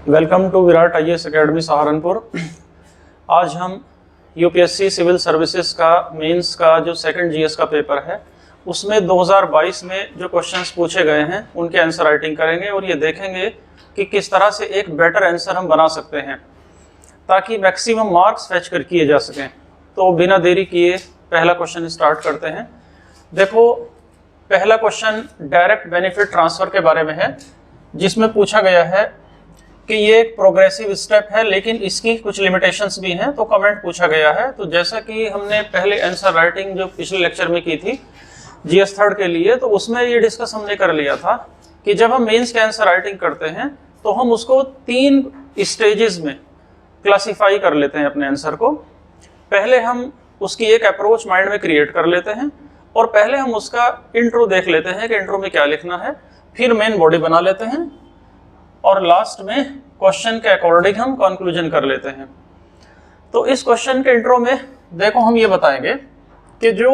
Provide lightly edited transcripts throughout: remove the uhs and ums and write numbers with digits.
Welcome to Virat IAS academy Saharanpur. आज हम UPSC civil services का मेंस का जो सेकंड जीएस का पेपर है उसमें 2022 में जो क्वेश्चंस पूछे गए हैं उनके आंसर राइटिंग करेंगे और ये देखेंगे कि किस तरह से एक बेटर आंसर हम बना सकते हैं ताकि मैक्सिमम मार्क्स फेच कर किए जा सकें। तो बिना देरी किए पहला क्वेश्चन स्टार्ट करते हैं। देखो, पहला क्वेश्चन डायरेक्ट बेनिफिट ट्रांसफर के बारे में है, जिसमें पूछा गया है कि ये एक प्रोग्रेसिव स्टेप है लेकिन इसकी कुछ लिमिटेशंस भी हैं। तो कमेंट पूछा गया है। तो जैसा कि हमने पहले आंसर राइटिंग जो पिछले लेक्चर में की थी जीएस थर्ड के लिए, तो उसमें ये डिस्कस हमने कर लिया था कि जब हम मेंस के आंसर राइटिंग करते हैं तो हम उसको 3 स्टेजेस में क्लासीफाई कर लेते हैं अपने आंसर को। पहले हम उसकी एक अप्रोच माइंड में क्रिएट कर लेते हैं और पहले हम उसका इंट्रो देख लेते हैं कि इंट्रो में क्या लिखना है, फिर मेन बॉडी बना लेते हैं और लास्ट में क्वेश्चन के अकॉर्डिंग हम कंक्लूजन कर लेते हैं। तो इस क्वेश्चन के इंट्रो में देखो हम ये बताएंगे कि जो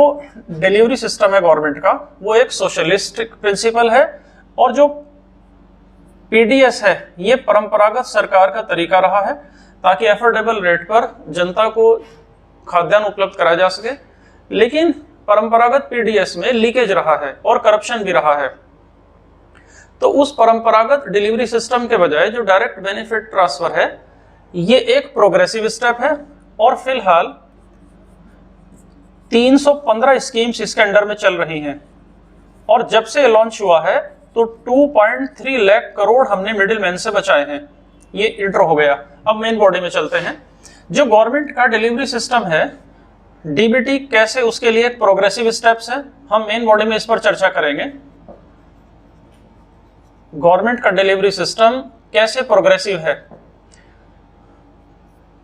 डिलीवरी सिस्टम है गवर्नमेंट का वो एक सोशलिस्टिक प्रिंसिपल है और जो पीडीएस है ये परंपरागत सरकार का तरीका रहा है ताकि एफोर्डेबल रेट पर जनता को खाद्यान्न उपलब्ध कराया जा सके। लेकिन परंपरागत पीडीएस में लीकेज रहा है और करप्शन भी रहा है। तो उस परंपरागत डिलीवरी सिस्टम के बजाय जो डायरेक्ट बेनिफिट ट्रांसफर है ये एक प्रोग्रेसिव स्टेप है और फिलहाल 315 स्कीम्स इसके अंडर में चल रही हैं और जब से लॉन्च हुआ है तो 2.3 लाख करोड़ हमने मिडिल मैन से बचाए हैं। ये इंट्रो हो गया। अब मेन बॉडी में चलते हैं। जो गवर्नमेंट का डिलीवरी सिस्टम है डीबीटी कैसे उसके लिए एक प्रोग्रेसिव स्टेप्स है, हम मेन बॉडी में इस पर चर्चा करेंगे। गवर्नमेंट का डिलीवरी सिस्टम कैसे प्रोग्रेसिव है।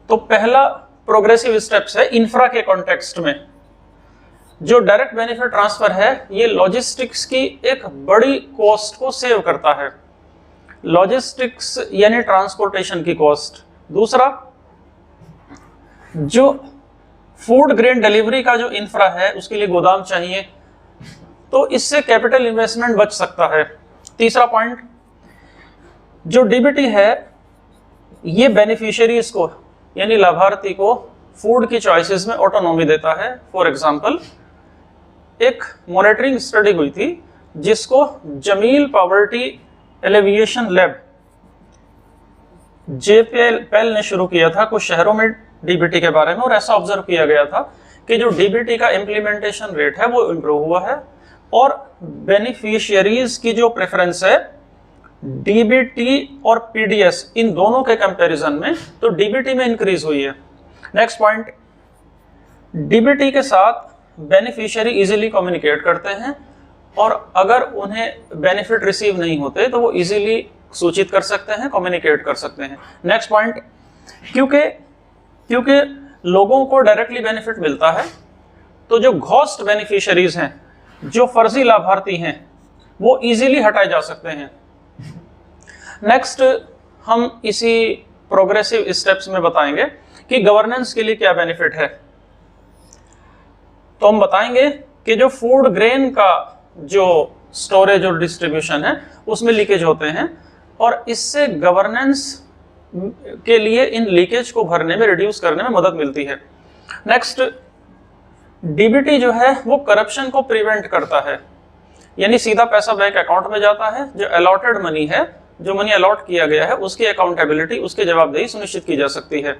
तो पहला प्रोग्रेसिव स्टेप्स है इंफ्रा के कॉन्टेक्स्ट में। जो डायरेक्ट बेनिफिट ट्रांसफर है ये लॉजिस्टिक्स की एक बड़ी कॉस्ट को सेव करता है, लॉजिस्टिक्स यानी ट्रांसपोर्टेशन की कॉस्ट। दूसरा, जो फूड ग्रेन डिलीवरी का जो इंफ्रा है उसके लिए गोदाम चाहिए, तो इससे कैपिटल इन्वेस्टमेंट बच सकता है। तीसरा पॉइंट, जो डीबीटी है ये बेनिफिशियरीज को यानी लाभार्थी को फूड की चॉइसेस में ऑटोनॉमी देता है। फॉर एग्जांपल, एक मॉनिटरिंग स्टडी हुई थी जिसको Jameel poverty alleviation lab JPL ने शुरू किया था कुछ शहरों में डीबीटी के बारे में, और ऐसा ऑब्जर्व किया गया था कि जो डीबीटी का इम्प्लीमेंटेशन रेट है वो इम्प्रूव हुआ है और बेनिफिशियरीज की जो प्रेफरेंस है डीबीटी और पीडीएस इन दोनों के कंपैरिजन में तो डीबीटी में इंक्रीज हुई है। नेक्स्ट पॉइंट, डीबीटी के साथ बेनिफिशियरी इजीली कम्युनिकेट करते हैं और अगर उन्हें बेनिफिट रिसीव नहीं होते तो वो इजीली सूचित कर सकते हैं, कम्युनिकेट कर सकते हैं। नेक्स्ट पॉइंट, क्योंकि लोगों को डायरेक्टली बेनिफिट मिलता है तो जो घोस्ट बेनिफिशियरीज हैं, जो फर्जी लाभार्थी हैं, वो इजीली हटाए जा सकते हैं। नेक्स्ट, हम इसी प्रोग्रेसिव स्टेप्स में बताएंगे कि गवर्नेंस के लिए क्या बेनिफिट है। तो हम बताएंगे कि जो फूड ग्रेन का जो स्टोरेज और डिस्ट्रीब्यूशन है उसमें लीकेज होते हैं और इससे गवर्नेंस के लिए इन लीकेज को भरने में, रिड्यूस करने में मदद मिलती है। नेक्स्ट, डीबीटी जो है वो करप्शन को प्रिवेंट करता है, यानी सीधा पैसा बैंक अकाउंट में जाता है। जो अलॉटेड मनी है, जो मनी अलॉट किया गया है उसकी अकाउंटेबिलिटी, उसकी जवाबदेही सुनिश्चित की जा सकती है।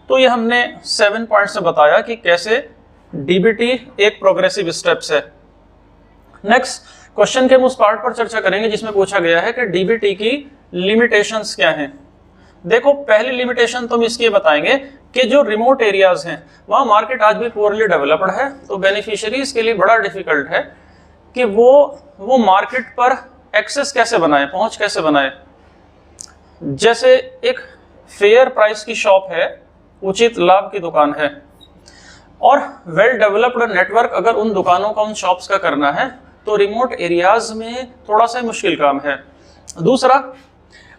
तो ये हमने 7 पॉइंट से बताया कि कैसे डीबीटी एक प्रोग्रेसिव स्टेप्स है। नेक्स्ट क्वेश्चन के हम उस पार्ट पर चर्चा करेंगे जिसमें पूछा गया है कि डीबीटी की लिमिटेशंस क्या हैं। देखो, पहली लिमिटेशन तो हम इसकी बताएंगे कि जो रिमोट एरियाज हैं वहाँ मार्केट आज भी पुअरली डेवलप्ड है, तो बेनिफिशियरीज के लिए बड़ा डिफिकल्ट है कि वो मार्केट पर एक्सेस कैसे बनाए, पहुंच कैसे बनाए। जैसे एक फेयर प्राइस की शॉप है, उचित लाभ की दुकान है और वेल डेवलप्ड नेटवर्क अगर उन दुकानों का, उन शॉप्स का करना है तो रिमोट एरियाज में थोड़ा सा मुश्किल काम है। दूसरा,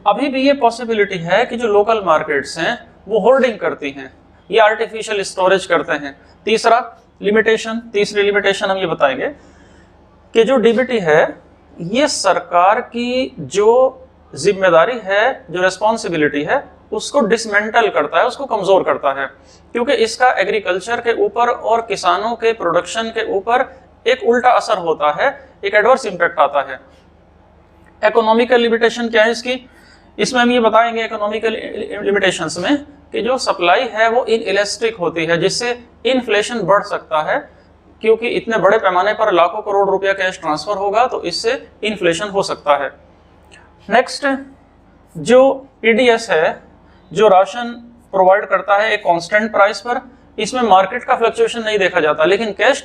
अभी भी ये पॉसिबिलिटी है कि जो लोकल मार्केट्स हैं वो होर्डिंग करती हैं, ये आर्टिफिशियल स्टोरेज करते हैं। तीसरी लिमिटेशन हम ये बताएंगे कि जो डीबीटी है ये सरकार की जो जिम्मेदारी है, जो रेस्पॉन्सिबिलिटी है, उसको डिसमेंटल करता है, उसको कमजोर करता है, क्योंकि इसका एग्रीकल्चर के ऊपर और किसानों के प्रोडक्शन के ऊपर एक उल्टा असर होता है, एक एडवर्स इम्पैक्ट आता है। इकोनॉमिकल लिमिटेशन क्या है इसकी? इसमें हम ये बताएंगे इकोनॉमिकल लिमिटेशंस में कि जो सप्लाई है वो इनइलास्टिक होती है, जिससे इन्फ्लेशन बढ़ सकता है, क्योंकि इतने बड़े पैमाने पर लाखों करोड़ रुपया कैश ट्रांसफर होगा तो इससे इन्फ्लेशन हो सकता है। नेक्स्ट, जो पीडीएस है, जो राशन प्रोवाइड करता है एक कांस्टेंट प्राइस पर, इसमें मार्केट का फ्लक्चुएशन नहीं देखा जाता, लेकिन कैश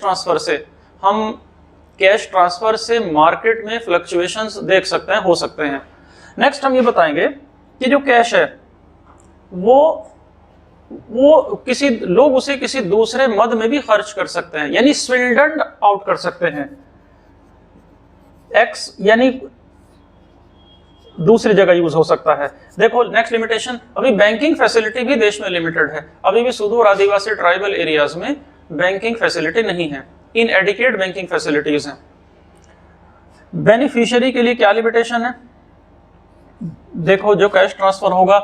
ट्रांसफर से मार्केट में फ्लक्चुएशंस देख सकते हैं, हो सकते हैं। नेक्स्ट हम ये बताएंगे कि जो कैश है वो किसी लोग उसे किसी दूसरे मद में भी खर्च कर सकते हैं, यानी स्विल्डन आउट कर सकते हैं, एक्स यानी दूसरी जगह यूज हो सकता है। देखो नेक्स्ट लिमिटेशन, अभी बैंकिंग फैसिलिटी भी देश में लिमिटेड है, अभी भी सुदूर आदिवासी ट्राइबल एरियाज में बैंकिंग फैसिलिटी नहीं है, इनएडिक्वेट बैंकिंग फैसिलिटीज हैं। बेनिफिशियरी के लिए क्या लिमिटेशन है? देखो जो कैश ट्रांसफर होगा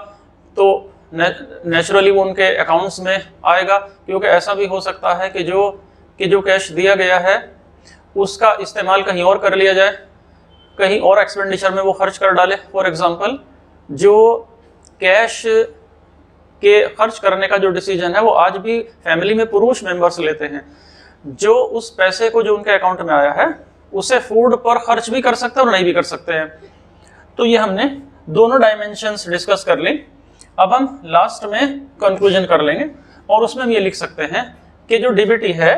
तो नेचुरली वो उनके अकाउंट्स में आएगा, क्योंकि ऐसा भी हो सकता है कि जो कैश दिया गया है उसका इस्तेमाल कहीं और कर लिया जाए, कहीं और एक्सपेंडिचर में वो खर्च कर डाले। फॉर एग्जांपल, जो कैश के खर्च करने का जो डिसीजन है वो आज भी फैमिली में पुरुष मेंबर्स लेते हैं, जो उस पैसे को जो उनके अकाउंट में आया है उसे फूड पर खर्च भी कर सकते हैं और नहीं भी कर सकते हैं। तो ये हमने दोनों डायमेंशंस डिस्कस कर ली। अब हम लास्ट में कंक्लूजन कर लेंगे और उसमें हम ये लिख सकते हैं कि जो डीबीटी है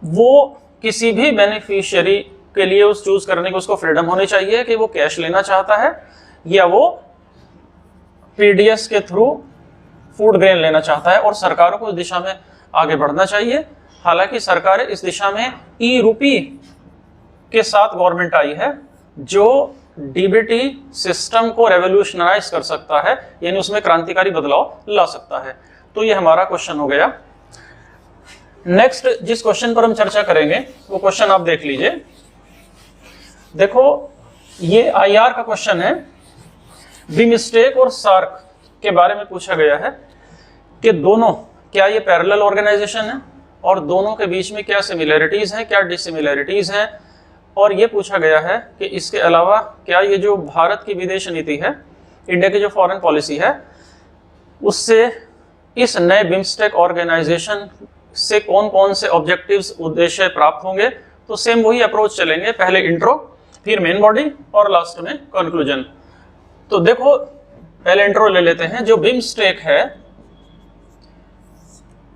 वो किसी भी बेनिफिशियरी के लिए उस चूज करने की उसको फ्रीडम होनी चाहिए कि वो कैश लेना चाहता है या वो पीडीएस के थ्रू फूड ग्रेन लेना चाहता है, और सरकारों को इस दिशा में आगे बढ़ना चाहिए। हालांकि सरकारें इस दिशा में ई रूपी के साथ गवर्नमेंट आई है, जो डीबीटी सिस्टम को रेवोल्यूशनराइज कर सकता है, यानी उसमें क्रांतिकारी बदलाव ला सकता है। तो ये हमारा क्वेश्चन हो गया। नेक्स्ट जिस क्वेश्चन पर हम चर्चा करेंगे वो क्वेश्चन आप देख लीजिए। देखो ये आईआर का क्वेश्चन है, बिमस्टेक और सार्क के बारे में पूछा गया है कि दोनों क्या ये पैरेलल ऑर्गेनाइजेशन है और दोनों के बीच में क्या सिमिलैरिटीज हैं, क्या डिसिमिलैरिटीज हैं, और ये पूछा गया है कि इसके अलावा क्या ये जो भारत की विदेश नीति है, इंडिया की जो फॉरेन पॉलिसी है, उससे इस नए बिमस्टेक ऑर्गेनाइजेशन से कौन कौन से ऑब्जेक्टिव्स, उद्देश्य प्राप्त होंगे। तो सेम वही अप्रोच चलेंगे, पहले इंट्रो, फिर मेन बॉडी और लास्ट में कंक्लूजन। तो देखो पहले इंट्रो ले लेते हैं। जो बिमस्टेक है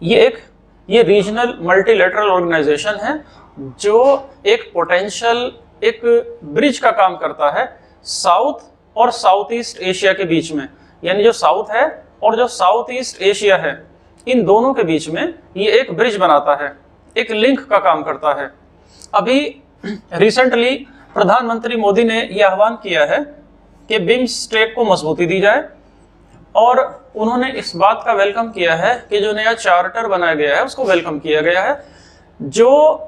ये रीजनल मल्टीलेटरल ऑर्गेनाइजेशन है, जो एक पोटेंशियल एक ब्रिज का काम करता है साउथ और साउथ ईस्ट एशिया के बीच में, यानी जो साउथ है और जो साउथ ईस्ट एशिया है इन दोनों के बीच में ये एक ब्रिज बनाता है, एक लिंक का काम करता है। अभी रिसेंटली प्रधानमंत्री मोदी ने यह आह्वान किया है कि बिमस्टेक को मजबूती दी जाए, और उन्होंने इस बात का वेलकम किया है कि जो नया चार्टर बनाया गया है उसको वेलकम किया गया है, जो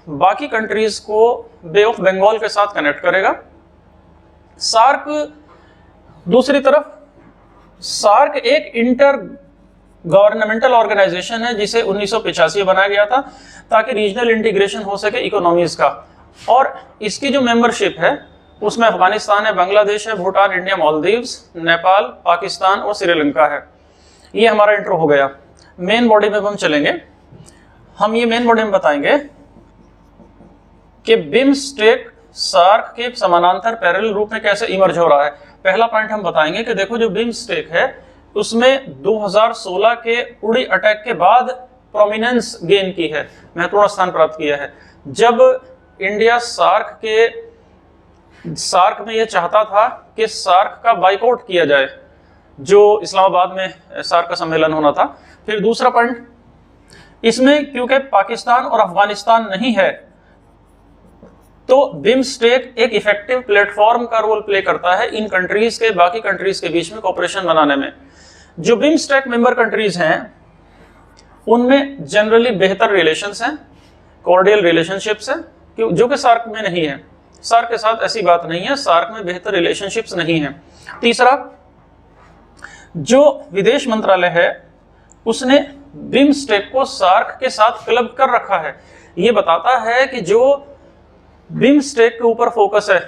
बाकी कंट्रीज को बे ऑफ बंगाल के साथ कनेक्ट करेगा। सार्क दूसरी तरफ, सार्क एक इंटर गवर्नमेंटल ऑर्गेनाइजेशन है जिसे 1985 में बनाया गया था ताकि रीजनल इंटीग्रेशन हो सके इकोनॉमीज का, और इसकी जो मेंबरशिप है उसमें अफगानिस्तान है, बांग्लादेश है, भूटान, इंडिया, मालदीव्स, नेपाल, पाकिस्तान और श्रीलंका है। ये हमारा इंट्रो हो गया। मेन बॉडी में हम चलेंगे। हम ये मेन बॉडी में बताएंगे कि बिमस्टेक सार्क के समानांतर पैरेलल रूप में कैसे इमर्ज हो रहा है। पहला पॉइंट हम बताएंगे कि देखो जो बिमस्टेक है उसमें 2016 के उड़ी अटैक के बाद प्रोमिनेंस गेन की है, महत्वपूर्ण स्थान प्राप्त किया है। जब इंडिया सार्क में यह चाहता था कि सार्क का बाइकआउट किया जाए, जो इस्लामाबाद में सार्क का सम्मेलन होना था। फिर दूसरा पॉइंट, इसमें क्योंकि पाकिस्तान और अफगानिस्तान नहीं है तो बिमस्टेक एक इफेक्टिव प्लेटफॉर्म का रोल प्ले करता है इन कंट्रीज के बाकी कंट्रीज के बीच में कोऑपरेशन बनाने में। जो बिमस्टेक मेंबर कंट्रीज हैं उनमें जनरली बेहतर रिलेशंस हैं, कॉर्डियल रिलेशनशिप्स हैं, जो कि सार्क में नहीं है। सार्क के साथ ऐसी बात नहीं है, सार्क में बेहतर रिलेशनशिप्स नहीं है। तीसरा, जो विदेश मंत्रालय है उसने बिम्स्टेक को सार्क के साथ क्लब कर रखा है। ये बताता है कि जो बिम्स्टेक के ऊपर फोकस है,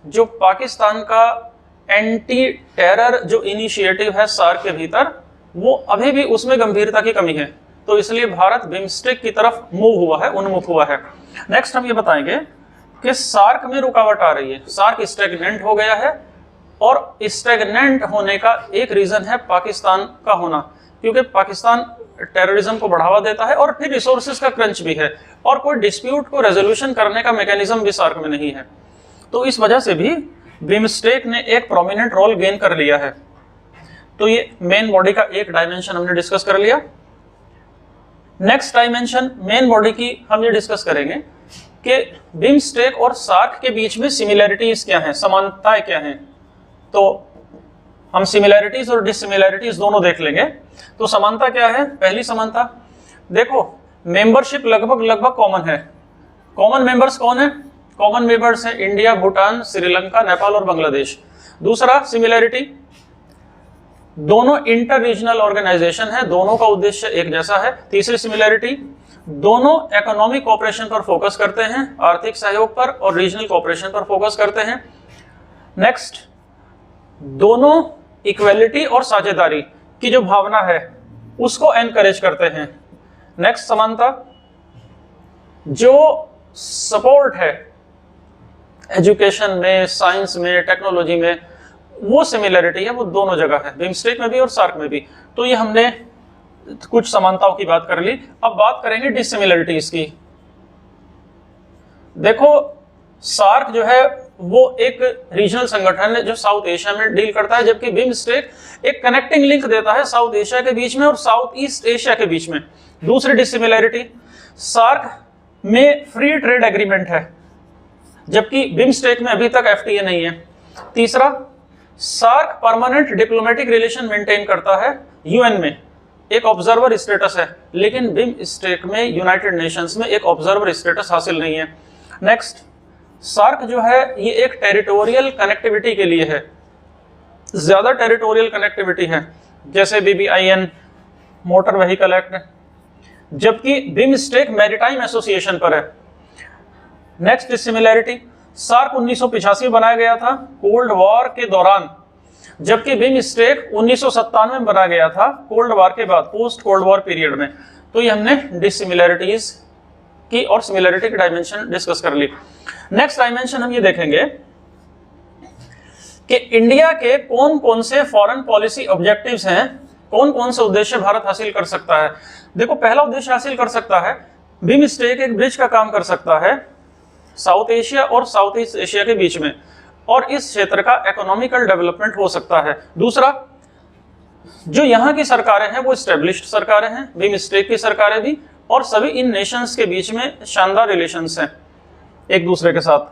जो पाकिस्तान का एंटी टेरर जो इनिशिएटिव है सार्क के भीतर, वो अभी भी उसमें गंभीरता की कमी है, तो इसलिए भारत बिम्स्टेक की तरफ मूव हुआ है, उन्मुख हुआ है। नेक्स्ट हम ये बताएंगे कि सार्क में रुकावट आ रही है, सार्क स्टैग्नेंट हो गया है, और स्टैग्नेंट होने का एक रीजन है पाकिस्तान का होना, क्योंकि पाकिस्तान टेररिज्म को बढ़ावा देता है और फिर रिसोर्सेज का क्रंच भी है, और कोई डिस्प्यूट को रेजोल्यूशन करने का मैकेनिज्म भी सार्क में नहीं है। तो इस वजह से भी बिम्स्टेक ने एक प्रोमिनेंट रोल गेन कर लिया है। तो ये मेन बॉडी का एक डायमेंशन हमने डिस्कस कर लिया। नेक्स्ट डायमेंशन मेन बॉडी की हम ये डिस्कस करेंगे कि बिम्स्टेक और सार्क के बीच में सिमिलैरिटीज क्या हैं, समानताएं क्या हैं। तो हम सिमिलैरिटीज और डिससिमिलैरिटीज दोनों देख लेंगे। तो समानता क्या है? पहली समानता देखो, मेंबरशिप लगभग कॉमन है। कॉमन मेंबर्स कौन है? कॉमन मेंबर्स हैं इंडिया, भूटान, श्रीलंका, नेपाल और बांग्लादेश। दूसरा सिमिलैरिटी, दोनों इंटर रीजनल ऑर्गेनाइजेशन है, दोनों का उद्देश्य एक जैसा है। तीसरी सिमिलैरिटी, दोनों इकोनॉमिक कोऑपरेशन पर फोकस करते हैं, आर्थिक सहयोग पर और रीजनल कोऑपरेशन पर फोकस करते हैं। नेक्स्ट, दोनों इक्वेलिटी और साझेदारी की जो भावना है उसको एनकरेज करते हैं। नेक्स्ट समानता, जो सपोर्ट है एजुकेशन में, साइंस में, टेक्नोलॉजी में, वो सिमिलरिटी है, वो दोनों जगह है, बिम्स्टेक में भी और सार्क में भी। तो ये हमने कुछ समानताओं की बात कर ली। अब बात करेंगे डिससिमिलरिटीज की। देखो, सार्क जो है वो एक रीजनल संगठन है जो साउथ एशिया में डील करता है, जबकि बिम्स्टेक एक कनेक्टिंग लिंक देता है साउथ एशिया के बीच में और साउथ ईस्ट एशिया के बीच में। दूसरी डिससिमिलरिटी, सार्क में फ्री ट्रेड एग्रीमेंट है, जबकि बिम्स्टेक में अभी तक एफटीए नहीं है। तीसरा, SAARC permanent diplomatic relation maintain करता है यूएन में, एक ऑब्जर्वर स्टेटस है, लेकिन बिम्स्टेक में यूनाइटेड नेशंस में एक ऑब्जर्वर स्टेटस हासिल नहीं है। नेक्स्ट, सार्क जो है ये एक टेरिटोरियल कनेक्टिविटी के लिए है, ज्यादा टेरिटोरियल कनेक्टिविटी है, जैसे BBIN, मोटर व्हीकल एक्ट, जबकि बिम्स्टेक मैरीटाइम एसोसिएशन पर है। नेक्स्ट सिमिलैरिटी, सार्क 1985 बनाया गया था कोल्ड वॉर के दौरान, जबकि बिम्स्टेक 1997 में बनाया गया था कोल्ड वॉर के बाद, पोस्ट कोल्ड वॉर पीरियड में। तो ये हमने डिससिमिलैरिटीज की और सिमिलैरिटी की डायमेंशन डिस्कस कर ली। नेक्स्ट डायमेंशन हम ये देखेंगे कि इंडिया के कौन कौन से फॉरेन पॉलिसी ऑब्जेक्टिव्स हैं, कौन कौन से उद्देश्य भारत हासिल कर सकता है। देखो, पहला उद्देश्य हासिल कर सकता है, बिम्स्टेक एक ब्रिज का काम कर सकता है साउथ एशिया और साउथ ईस्ट एशिया के बीच में, और इस क्षेत्र का इकोनॉमिकल डेवलपमेंट हो सकता है। दूसरा, जो यहाँ की सरकारें हैं वो एस्टेब्लिश्ड सरकारें हैं, बिम्स्टेक की सरकारें भी, और सभी इन नेशंस के बीच में शानदार रिलेशंस हैं एक दूसरे के साथ।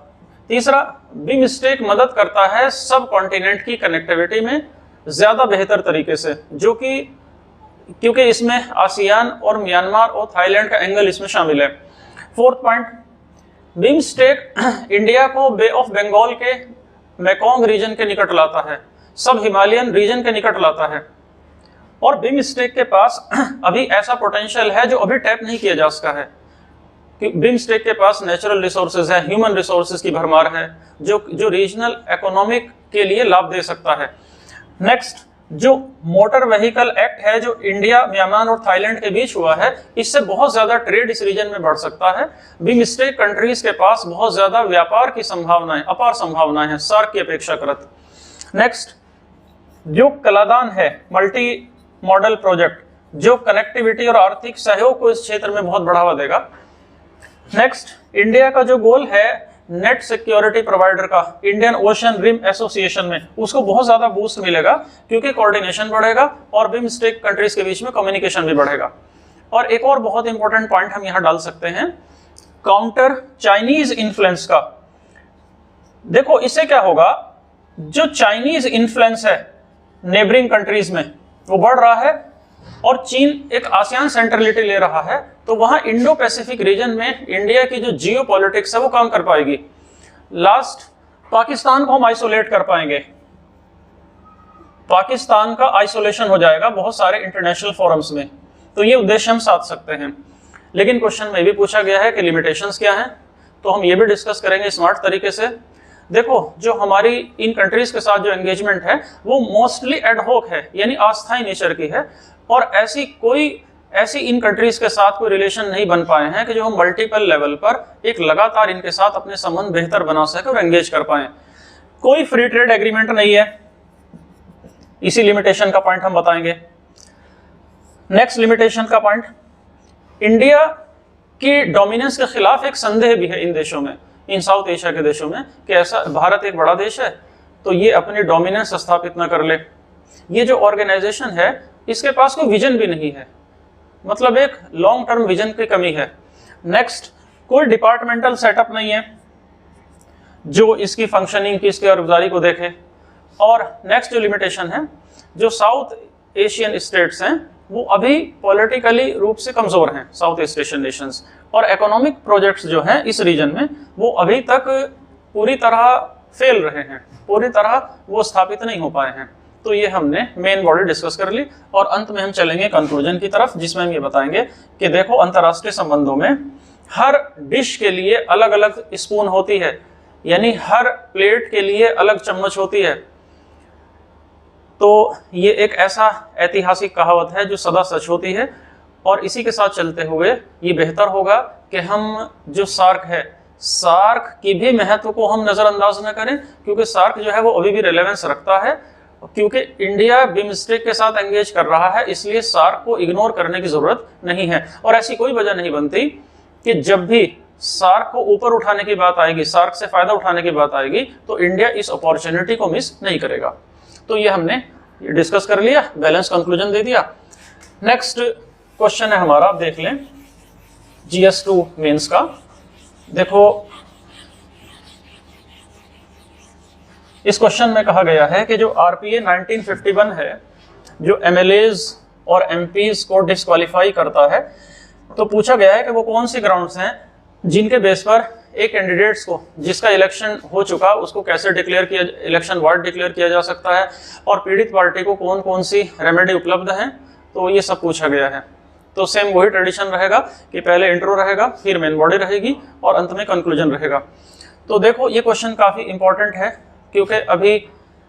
तीसरा, बिम्स्टेक मदद करता है सब कॉन्टिनेंट की कनेक्टिविटी में ज्यादा बेहतर तरीके से, जो कि क्योंकि इसमें आसियान और म्यांमार और थाईलैंड का एंगल इसमें शामिल है। फोर्थ पॉइंट, बिम्स्टेक इंडिया को बे ऑफ बंगाल के मेकोंग रीजन के निकट लाता है, सब हिमालयन रीजन के निकट लाता है, और बिम्स्टेक के पास अभी ऐसा पोटेंशियल है जो अभी टैप नहीं किया जा सका है। बिम्स्टेक के पास नेचुरल रिसोर्सेज है, ह्यूमन रिसोर्सेज की भरमार है, जो रीजनल इकोनॉमिक के लिए लाभ दे सकता है। नेक्स्ट, जो मोटर व्हीकल एक्ट है जो इंडिया, म्यांमार और थाईलैंड के बीच हुआ है, इससे बहुत ज्यादा ट्रेड इस रीजन में बढ़ सकता है। बिम्स्टेक कंट्रीज के पास बहुत ज्यादा व्यापार की संभावनाएं, अपार संभावनाएं हैं सार्क की अपेक्षाकृत। नेक्स्ट, जो कलादान है, मल्टी मॉडल प्रोजेक्ट, जो कनेक्टिविटी और आर्थिक सहयोग को इस क्षेत्र में बहुत बढ़ावा देगा। नेक्स्ट, इंडिया का जो गोल है नेट सिक्योरिटी प्रोवाइडर का इंडियन ओशन रिम एसोसिएशन में, उसको बहुत ज्यादा बूस्ट मिलेगा क्योंकि कोऑर्डिनेशन बढ़ेगा और बिम्स्टेक कंट्रीज के बीच में कम्युनिकेशन भी बढ़ेगा। और एक और बहुत इंपॉर्टेंट पॉइंट हम यहां डाल सकते हैं, काउंटर चाइनीज इन्फ्लुएंस का। देखो, इससे क्या होगा, जो चाइनीज इन्फ्लुएंस है नेबरिंग कंट्रीज में वो बढ़ रहा है और चीन एक आसियान सेंट्रलिटी ले रहा है, तो वहां इंडो पैसिफिक रीजन में इंडिया की जो जियोपॉलिटिक्स है वो काम कर पाएगी। लास्ट, पाकिस्तान को हम आइसोलेट कर पाएंगे, पाकिस्तान का आइसोलेशन हो जाएगा बहुत सारे इंटरनेशनल फोरम्स में, तो ये उद्देश्य हम साध सकते हैं। लेकिन क्वेश्चन में भी पूछा गया है कि लिमिटेशंस क्या हैं, तो हम ये भी डिस्कस करेंगे स्मार्ट तरीके से। देखो, जो हमारी इन कंट्रीज के साथ जो एंगेजमेंट है वो मोस्टली एडहॉक है, यानी अस्थायी नेचर की है, और ऐसी इन कंट्रीज के साथ कोई रिलेशन नहीं बन पाए हैं कि जो हम मल्टीपल लेवल पर एक लगातार इनके साथ अपने संबंध बेहतर बना सके और एंगेज कर पाए। कोई फ्री ट्रेड एग्रीमेंट नहीं है, इसी लिमिटेशन का पॉइंट हम बताएंगे। नेक्स्ट लिमिटेशन का पॉइंट, इंडिया की डोमिनेंस के खिलाफ एक संदेह भी है इन देशों में, इन साउथ एशिया के देशों में, कि ऐसा भारत एक बड़ा देश है तो ये अपनी डोमिनेंस स्थापित ना कर ले। ये जो ऑर्गेनाइजेशन है इसके पास कोई विजन भी नहीं है, मतलब एक लॉन्ग टर्म विजन की कमी है। नेक्स्ट, कोई डिपार्टमेंटल सेटअप नहीं है जो इसकी फंक्शनिंग की, इसकी कारगुजारी को देखे। और नेक्स्ट जो लिमिटेशन है, जो साउथ एशियन स्टेट्स हैं वो अभी पॉलिटिकली रूप से कमजोर हैं, साउथ ईस्ट एशियन नेशंस, और इकोनॉमिक प्रोजेक्ट्स जो हैं इस रीजन में वो अभी तक पूरी तरह फेल रहे हैं, पूरी तरह वो स्थापित नहीं हो पाए हैं। तो ये हमने मेन बॉडी डिस्कस कर ली, और अंत में हम चलेंगे कंक्लूजन की तरफ, जिसमें हम ये बताएंगे कि देखो, अंतर्राष्ट्रीय संबंधों में हर डिश के लिए अलग अलग स्पून होती है, यानी हर प्लेट के लिए अलग चम्मच होती है। तो ये एक ऐसा ऐतिहासिक कहावत है जो सदा सच होती है, और इसी के साथ चलते हुए ये बेहतर होगा कि हम जो सार्क है, सार्क की भी महत्व को हम नज़रअंदाज न करें, क्योंकि सार्क जो है वो अभी भी रेलेवेंस रखता है, क्योंकि इंडिया बिमस्टेक के साथ एंगेज कर रहा है, इसलिए सार्क को इग्नोर करने की जरूरत नहीं है। और ऐसी कोई वजह नहीं बनती कि जब भी सार्क को ऊपर उठाने की बात आएगी, सार्क से फायदा उठाने की बात आएगी, तो इंडिया इस अपॉर्चुनिटी को मिस नहीं करेगा। तो ये हमने डिस्कस कर लिया, बैलेंस कंक्लूजन दे दिया। नेक्स्ट क्वेश्चन है हमारा, आप देख लें, GS2 मेंस का। देखो, इस क्वेश्चन में कहा गया है कि जो RPA 1951 है, जो MLAs और MPs को डिस्क्वालीफाई करता है, तो पूछा गया है कि वो कौन सी ग्राउंड्स हैं जिनके बेस पर एक कैंडिडेट्स को, जिसका इलेक्शन हो चुका, उसको कैसे डिक्लेयर किया, इलेक्शन वार्ड डिक्लेयर किया जा सकता है, और पीड़ित पार्टी को कौन कौन सी रेमेडी उपलब्ध हैं, तो ये सब पूछा गया है। तो सेम वही ट्रेडिशन रहेगा कि पहले इंट्रो रहेगा, फिर मेन बॉडी रहेगी, और अंत में कंक्लूजन रहेगा। तो देखो, ये क्वेश्चन काफ़ी इंपॉर्टेंट है, क्योंकि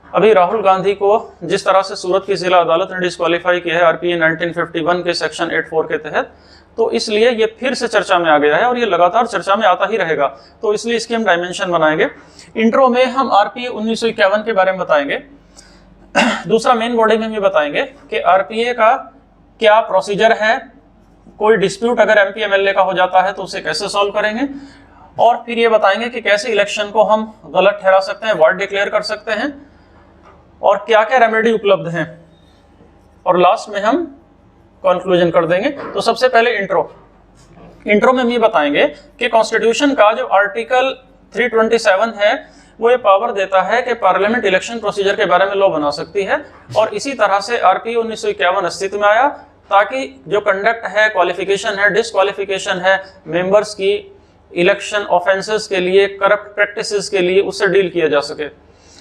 अभी राहुल गांधी को जिस तरह से सूरत की जिला अदालत ने डिस्क्वालीफाई किया है RPA 1951 के सेक्शन 84 के तहत, तो इसलिए ये फिर से चर्चा में आ गया है, और ये लगातार चर्चा में आता ही रहेगा। तो इसलिए इसकी हम डायमेंशन बनाएंगे। इंट्रो में हम RPA 1951 के बारे में बताएंगे, दूसरा मेन बॉडी में हम ये बताएंगे कि RPA का क्या प्रोसीजर है, कोई डिस्प्यूट अगर MP MLA का हो जाता है तो उसे कैसे सॉल्व करेंगे, और फिर ये बताएंगे कि कैसे इलेक्शन को हम गलत ठहरा सकते हैं, वार्ड डिक्लेयर कर सकते हैं, और क्या क्या रेमेडी उपलब्ध हैं, और लास्ट में हम कंक्लूजन कर देंगे। तो सबसे पहले इंट्रो में हम ये बताएंगे कि कॉन्स्टिट्यूशन का जो आर्टिकल 327 है वो ये पावर देता है कि पार्लियामेंट इलेक्शन प्रोसीजर के बारे में लॉ बना सकती है, और इसी तरह से RPA 1951 अस्तित्व में आया ताकि जो कंडक्ट है, क्वालिफिकेशन है, डिसक्वालिफिकेशन है मेंबर्स की इलेक्शन ऑफेंसेस के लिए, करप्ट प्रैक्टिसेस के लिए, उससे डील किया जा सके।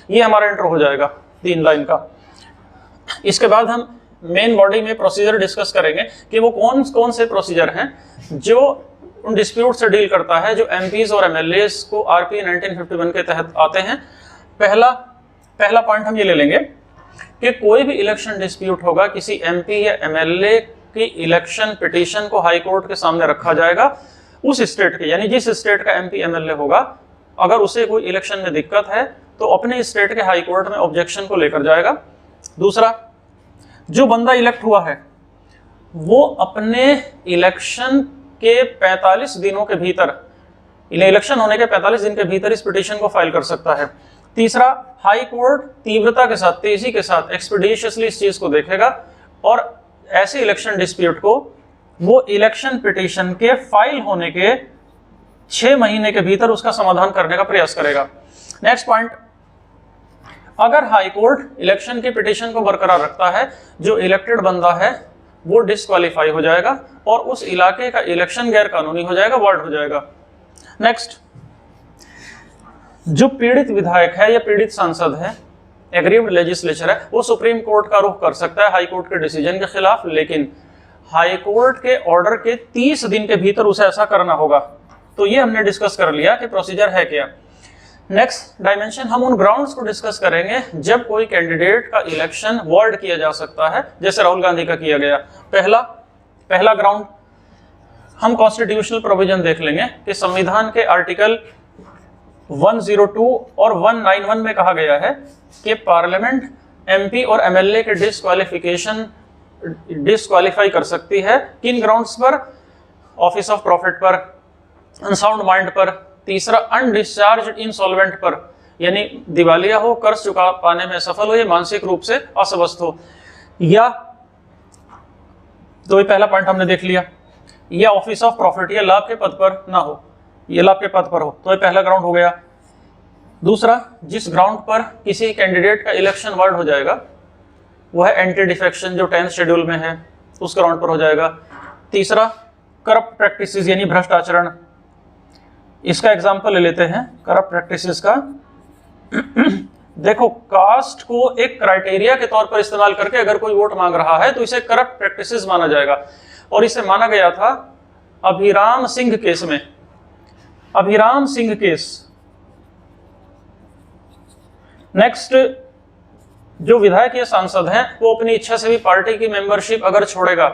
ये हमारा इंट्रो हो जाएगा 3 लाइन का। इसके बाद हम मेन बॉडी में प्रोसीजर डिस्कस करेंगे कि वो कौन कौन से प्रोसीजर हैं जो उन डिस्प्यूट से डील करता है, जो MPs और MLAs को RPA 1951 के तहत आते हैं। पहला पॉइंट हम ये ले लेंगे कि कोई भी इलेक्शन डिस्प्यूट होगा, किसी MP या MLA की इलेक्शन पिटीशन को हाई कोर्ट के सामने रखा जाएगा। उस स्टेट के, यानी जिस स्टेट का MP MLA होगा, अगर उसे कोई इलेक्शन में दिक्कत है तो अपने स्टेट के हाई कोर्ट में ऑब्जेक्शन को लेकर जाएगा। दूसरा, जो बंदा इलेक्ट हुआ है वो अपने इलेक्शन के 45 दिनों के भीतर, इलेक्शन होने के 45 दिन के भीतर इस पिटीशन को फाइल कर सकता है। तीसरा, हाई कोर्ट तीव्रता के साथ, तेजी के साथ, एक्सपीडिशियसली इस चीज को देखेगा, और ऐसे इलेक्शन डिस्प्यूट को वो इलेक्शन पिटीशन के फाइल होने के 6 महीने के भीतर उसका समाधान करने का प्रयास करेगा। नेक्स्ट पॉइंट, अगर हाई कोर्ट इलेक्शन के पिटीशन को बरकरार रखता है, जो इलेक्टेड बंदा है वो डिस्क्वालीफाई हो जाएगा और उस इलाके का इलेक्शन गैर कानूनी हो जाएगा, वार्ड हो जाएगा। नेक्स्ट, जो पीड़ित विधायक है या पीड़ित सांसद है, एग्रीव्ड लेजिस्लेचर है, वो सुप्रीम कोर्ट का रुख कर सकता है हाई कोर्ट के डिसीजन के खिलाफ, लेकिन हाई कोर्ट के ऑर्डर के 30 दिन के भीतर उसे ऐसा करना होगा। तो ये हमने डिस्कस कर लिया कि प्रोसीजर है क्या। नेक्स्ट डायमेंशन, हम उन ग्राउंड्स को डिस्कस करेंगे जब कोई कैंडिडेट का इलेक्शन वर्ड किया जा सकता है, जैसे राहुल गांधी का किया गया। पहला ग्राउंड हम कॉन्स्टिट्यूशनल प्रोविजन देख लेंगे कि संविधान के आर्टिकल 102 और 191 में कहा गया है कि पार्लियामेंट एमपी और एमएलए के डिस्क्वालीफाई कर सकती है। किन ग्राउंड्स पर? ऑफिस ऑफ प्रॉफिट पर, अनसाउंड माइंड पर, तीसरा अनडिस्चार्ज्ड इंसॉल्वेंट पर, यानी दिवालिया हो, कर्ज चुका पाने में असफल हो या मानसिक रूप से अस्वस्थ हो, या तो ये पहला पॉइंट हमने देख लिया, या ऑफिस ऑफ प्रॉफिट या लाभ के पद पर ना हो, ये लाभ के पद पर हो, तो ये पहला ग्राउंड हो गया। दूसरा, जिस ग्राउंड पर किसी कैंडिडेट का इलेक्शन वर्ड हो जाएगा वो है एंटी डिफेक्शन, जो 10th शेड्यूल में है, उस ग्राउंड पर हो जाएगा। तीसरा, करप्ट प्रैक्टिसेस यानी भ्रष्ट आचरण, इसका एग्जांपल ले लेते हैं करप्ट प्रैक्टिसेस का। देखो, कास्ट को एक क्राइटेरिया के तौर पर इस्तेमाल करके अगर कोई वोट मांग रहा है तो इसे करप्ट प्रैक्टिसेस माना जाएगा, और इसे माना गया था अभिराम सिंह केस में। अभिराम सिंह केस। नेक्स्ट, जो विधायक या सांसद हैं वो अपनी इच्छा से भी पार्टी की मेंबरशिप अगर छोड़ेगा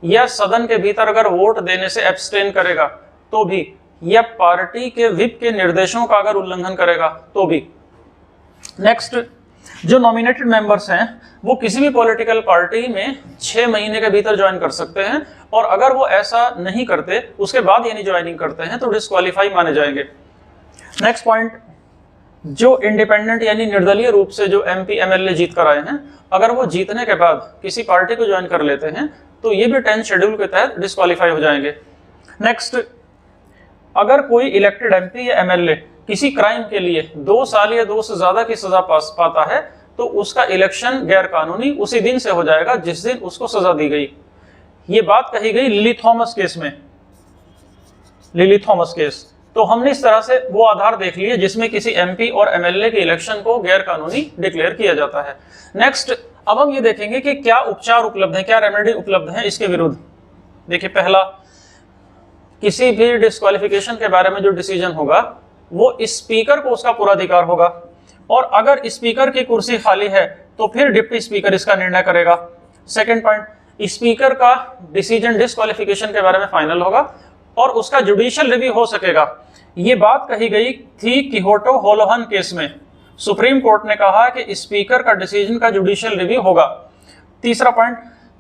या सदन के भीतर अगर वोट देने से एब्सटेन करेगा तो भी, या पार्टी के व्हिप के निर्देशों का अगर उल्लंघन करेगा तो भी। नेक्स्ट, जो नॉमिनेटेड मेंबर्स हैं वो किसी भी पॉलिटिकल पार्टी में 6 महीने के भीतर ज्वाइन कर सकते हैं, और अगर वो ऐसा नहीं करते उसके बाद यानी ज्वाइनिंग करते हैं तो डिस्क्वालीफाई माने जाएंगे। नेक्स्ट पॉइंट, जो इंडिपेंडेंट यानी निर्दलीय रूप से जो एमपी एमएलए जीत कर आए हैं, अगर वो जीतने के बाद किसी पार्टी को ज्वाइन कर लेते हैं तो ये भी 10th शेड्यूल के तहत डिस्क्वालीफाई हो जाएंगे। नेक्स्ट, अगर कोई इलेक्टेड एमपी या एमएलए किसी क्राइम के लिए 2 साल या 2 से ज्यादा की सजा पाता है तो उसका इलेक्शन गैर कानूनी उसी दिन से हो जाएगा जिस दिन उसको सजा दी गई। ये बात कही गई लिली थॉमस केस में, लिली थॉमस केस। तो हमने इस तरह से वो आधार देख लिए जिसमें किसी एमपी और एमएलए के इलेक्शन को गैर कानूनी डिक्लेयर किया जाता है। नेक्स्ट, अब हम ये देखेंगे कि क्या उपचार उपलब्ध है, क्या रेमेडी उपलब्ध है इसके विरुद्ध। देखिए, पहला, किसी भी डिस्क्वालिफिकेशन के बारे में जो डिसीजन होगा वो स्पीकर को उसका पूरा अधिकार होगा, और अगर स्पीकर की कुर्सी खाली है तो फिर डिप्टी स्पीकर इसका निर्णय करेगा। सेकंड पॉइंट, स्पीकर का डिसीजन डिस्क्वालिफिकेशन के बारे में फाइनल होगा और उसका जुडिशियल रिव्यू हो सकेगा। ये बात कही गई थी किहोटो होलोहन केस में। सुप्रीम कोर्ट ने कहा कि स्पीकर का डिसीजन का जुडिशियल रिव्यू होगा। तीसरा पॉइंट,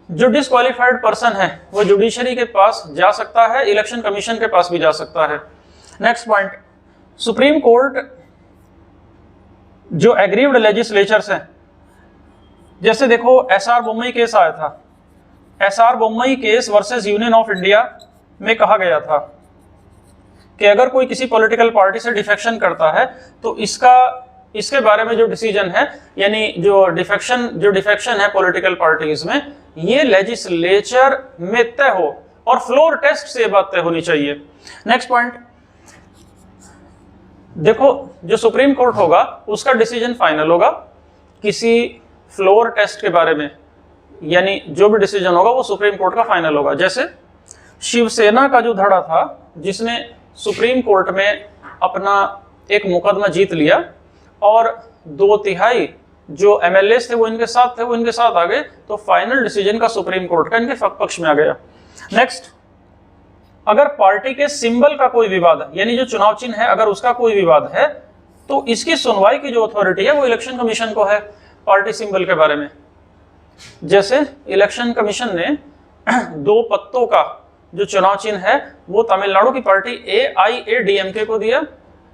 जो डिस्क्वालिफाइड पर्सन है वो जुडिशरी के पास जा सकता है, इलेक्शन कमीशन के पास भी जा सकता है। नेक्स्ट पॉइंट, सुप्रीम कोर्ट जो एग्रीव्ड लेजिस्लेचर्स हैं, जैसे देखो एसआर बोम्मई केस आया था, SR Bommai case versus union of India में कहा गया था कि अगर कोई किसी पॉलिटिकल पार्टी से डिफेक्शन करता है तो इसके बारे में जो डिसीजन है, यानी जो डिफेक्शन है पॉलिटिकल पार्टीज में, ये लेजिस्लेचर में तय हो और फ्लोर टेस्ट से बात तय होनी चाहिए। नेक्स्ट पॉइंट, देखो जो सुप्रीम कोर्ट होगा उसका डिसीजन फाइनल होगा किसी फ्लोर टेस्ट के बारे में, यानी जो भी डिसीजन होगा वो सुप्रीम कोर्ट का फाइनल होगा। जैसे शिवसेना का जो धड़ा था जिसने सुप्रीम कोर्ट में अपना एक मुकदमा जीत लिया और 2/3 जो एमएलए थे वो इनके साथ आ गए, तो फाइनल डिसीजन का सुप्रीम कोर्ट का इनके पक्ष में आ गया। नेक्स्ट, अगर पार्टी के सिंबल का कोई विवाद है, यानी जो चुनाव चिन्ह है अगर उसका कोई विवाद है तो इसकी सुनवाई की जो अथॉरिटी है वो इलेक्शन कमीशन को है पार्टी सिंबल के बारे में। जैसे इलेक्शन कमीशन ने 2 पत्तों का जो चुनाव चिन्ह है वो तमिलनाडु की पार्टी AIADMK को दिया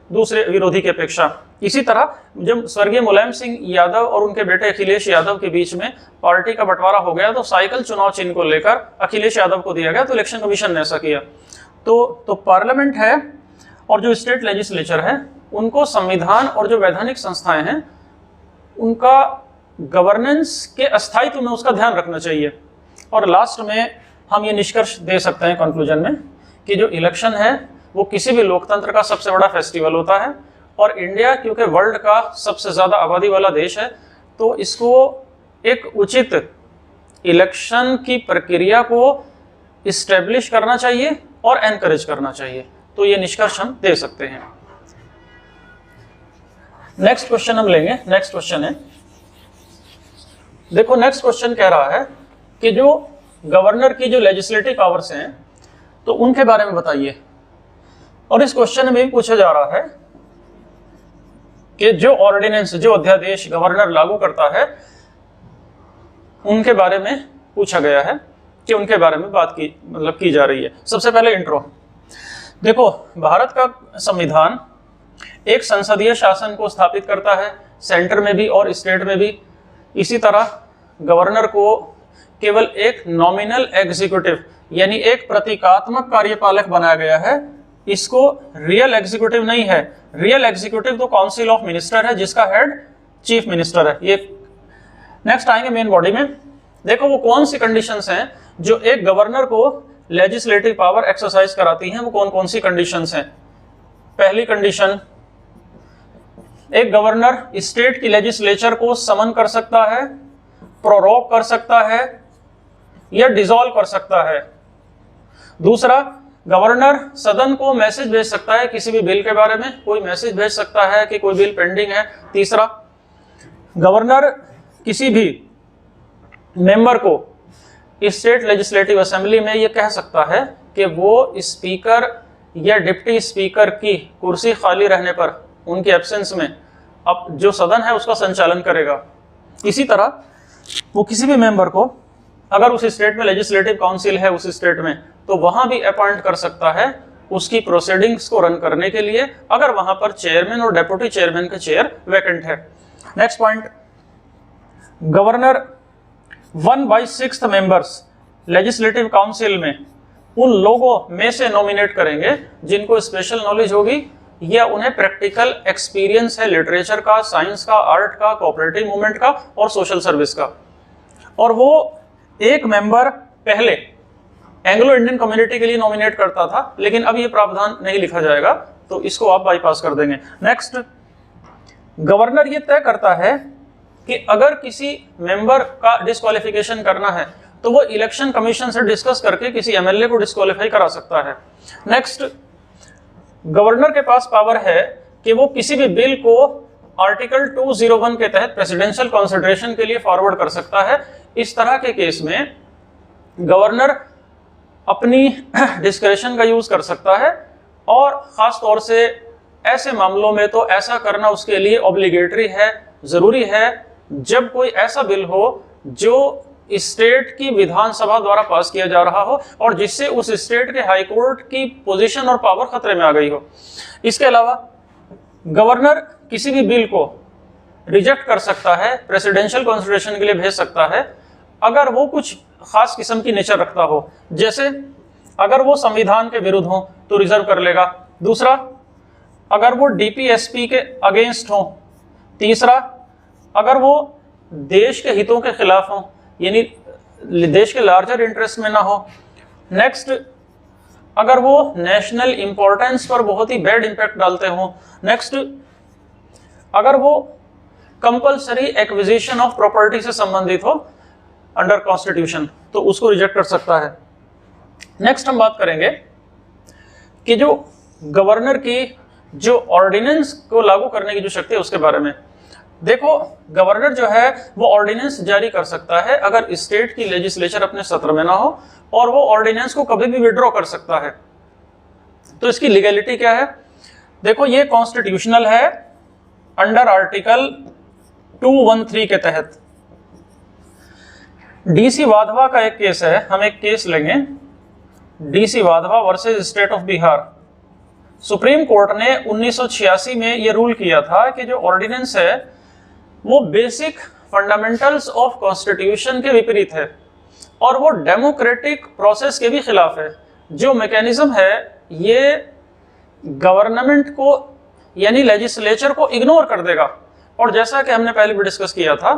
दूसरे विरोधी की अपेक्षा। इसी तरह जब स्वर्गीय मुलायम सिंह यादव और उनके बेटे अखिलेश यादव के बीच में पार्टी का बंटवारा हो गया तो साइकिल चुनाव चिन्ह को लेकर अखिलेश यादव को दिया गया, तो इलेक्शन कमीशन ने ऐसा किया। तो पार्लियामेंट है और जो स्टेट लेजिस्लेचर है उनको संविधान और जो वैधानिक संस्थाएं हैं उनका गवर्नेंस के अस्थायित्व में उसका ध्यान रखना चाहिए। और लास्ट में हम ये निष्कर्ष दे सकते हैं कंक्लूजन में कि जो इलेक्शन है वो किसी भी लोकतंत्र का सबसे बड़ा फेस्टिवल होता है और इंडिया क्योंकि वर्ल्ड का सबसे ज़्यादा आबादी वाला देश है, तो इसको एक उचित इलेक्शन की प्रक्रिया को इस्टेब्लिश करना चाहिए और एनकरेज करना चाहिए। तो ये निष्कर्ष हम दे सकते हैं। नेक्स्ट क्वेश्चन हम लेंगे। नेक्स्ट क्वेश्चन है, देखो नेक्स्ट क्वेश्चन कह रहा है कि जो गवर्नर की जो लेजिस्लेटिव पावर्स हैं तो उनके बारे में बताइए। और इस क्वेश्चन में भी पूछा जा रहा है कि जो ऑर्डिनेंस, जो अध्यादेश गवर्नर लागू करता है उनके बारे में पूछा गया है कि उनके बारे में बात की जा रही है। सबसे पहले इंट्रो। देखो, भारत का संविधान एक संसदीय शासन को स्थापित करता है, सेंटर में भी और स्टेट में भी। इसी तरह गवर्नर को केवल एक नॉमिनल एग्जीक्यूटिव यानी एक प्रतीकात्मक कार्यपालक बनाया गया है। इसको रियल एग्जीक्यूटिव नहीं है। रियल एग्जीक्यूटिव तो काउंसिल ऑफ मिनिस्टर है जिसका हेड चीफ मिनिस्टर है। ये नेक्स्ट आएंगे मेन बॉडी में। देखो वो कौन सी कंडीशंस हैं जो एक गवर्नर को लेजिस्लेटिव पावर एक्सरसाइज कराती हैं, वो कौन कौन सी कंडीशंस हैं। पहली कंडीशन, एक गवर्नर स्टेट की लेजिस्लेचर को समन कर सकता है, प्रोरोग कर सकता है या डिसॉल्व कर सकता है। दूसरा, गवर्नर सदन को मैसेज भेज सकता है किसी भी बिल के बारे में, कोई मैसेज भेज सकता है कि कोई बिल पेंडिंग है। तीसरा, गवर्नर किसी भी मेंबर को स्टेट लेजिस्लेटिव असेंबली में ये कह सकता है कि वो स्पीकर या डिप्टी स्पीकर की कुर्सी खाली रहने पर उनके एब्सेंस में अब जो सदन है उसका संचालन करेगा। इसी तरह वो किसी भी मेंबर को, अगर उस स्टेट में लेजिस्लेटिव काउंसिल है उस स्टेट में, तो वहां भी अपॉइंट कर सकता है उसकी प्रोसीडिंग्स को रन करने के लिए, अगर वहां पर चेयरमैन और डेप्यूटी चेयरमैन का चेयर वैकेंट है। Next point, governor 1/6 members legislative council में उन लोगों में से नॉमिनेट करेंगे जिनको स्पेशल नॉलेज होगी या उन्हें प्रैक्टिकल एक्सपीरियंस है लिटरेचर का, साइंस का, आर्ट का, कोऑपरेटिव मूवमेंट का और सोशल सर्विस का। और वो एक मेंबर पहले एंग्लो इंडियन कम्युनिटी के लिए नॉमिनेट करता था, लेकिन अब ये प्रावधान नहीं लिखा जाएगा, तो इसको आप बाईपास कर देंगे। नेक्स्ट, गवर्नर ये तय करता है कि अगर किसी मेंबर का डिस्क्वालिफिकेशन करना है तो वो इलेक्शन कमीशन से डिस्कस करके किसी एमएलए को डिस्क्वालीफाई करा सकता है। नेक्स्ट, गवर्नर के पास पावर है कि वो किसी भी बिल को आर्टिकल 201 के तहत प्रेसिडेंशियल कंसिडरेशन के लिए फॉरवर्ड कर सकता है। इस तरह के केस में गवर्नर अपनी डिस्क्रेशन का यूज कर सकता है और खास तौर से ऐसे मामलों में तो ऐसा करना उसके लिए ऑब्लिगेटरी है, जरूरी है, जब कोई ऐसा बिल हो जो स्टेट की विधानसभा द्वारा पास किया जा रहा हो और जिससे उस स्टेट के हाई कोर्ट की पोजीशन और पावर खतरे में आ गई हो। इसके अलावा गवर्नर किसी भी बिल को रिजेक्ट कर सकता है, प्रेसिडेंशियल कंसिडरेशन के लिए भेज सकता है, अगर वो कुछ खास किस्म की नेचर रखता हो। जैसे अगर वो संविधान के विरुद्ध हो तो रिजर्व कर लेगा। दूसरा, अगर वो डीपीएसपी के अगेंस्ट हो। तीसरा, अगर वो देश के हितों के खिलाफ हो, यानी देश के लार्जर इंटरेस्ट में ना हो। नेक्स्ट, अगर वो नेशनल इंपॉर्टेंस पर बहुत ही बैड इंपैक्ट डालते हो। नेक्स्ट, अगर वो कंपल्सरी एक्विजिशन ऑफ प्रॉपर्टी से संबंधित हो अंडर कॉन्स्टिट्यूशन, तो उसको रिजेक्ट कर सकता है। नेक्स्ट हम बात करेंगे कि जो गवर्नर की जो ऑर्डिनेंस को लागू करने की जो शक्ति है उसके बारे में। देखो, गवर्नर जो है वो ऑर्डिनेंस जारी कर सकता है अगर स्टेट की लेजिस्लेचर अपने सत्र में ना हो, और वो ऑर्डिनेंस को कभी भी विड्रॉ कर सकता है। तो इसकी लीगैलिटी क्या है? देखो, ये कॉन्स्टिट्यूशनल है अंडर आर्टिकल 213 के तहत। डीसी वाधवा का एक केस है, हम एक केस लेंगे, DC Wadhwa versus state of Bihar. Supreme court ने 1986 में ये रूल किया था कि जो ऑर्डिनेंस है वो बेसिक फंडामेंटल्स ऑफ कॉन्स्टिट्यूशन के विपरीत है और वो डेमोक्रेटिक प्रोसेस के भी खिलाफ है। जो मैकेनिज्म है ये गवर्नमेंट को यानी लेजिस्लेचर को इग्नोर कर देगा। और जैसा कि हमने पहले भी डिस्कस किया था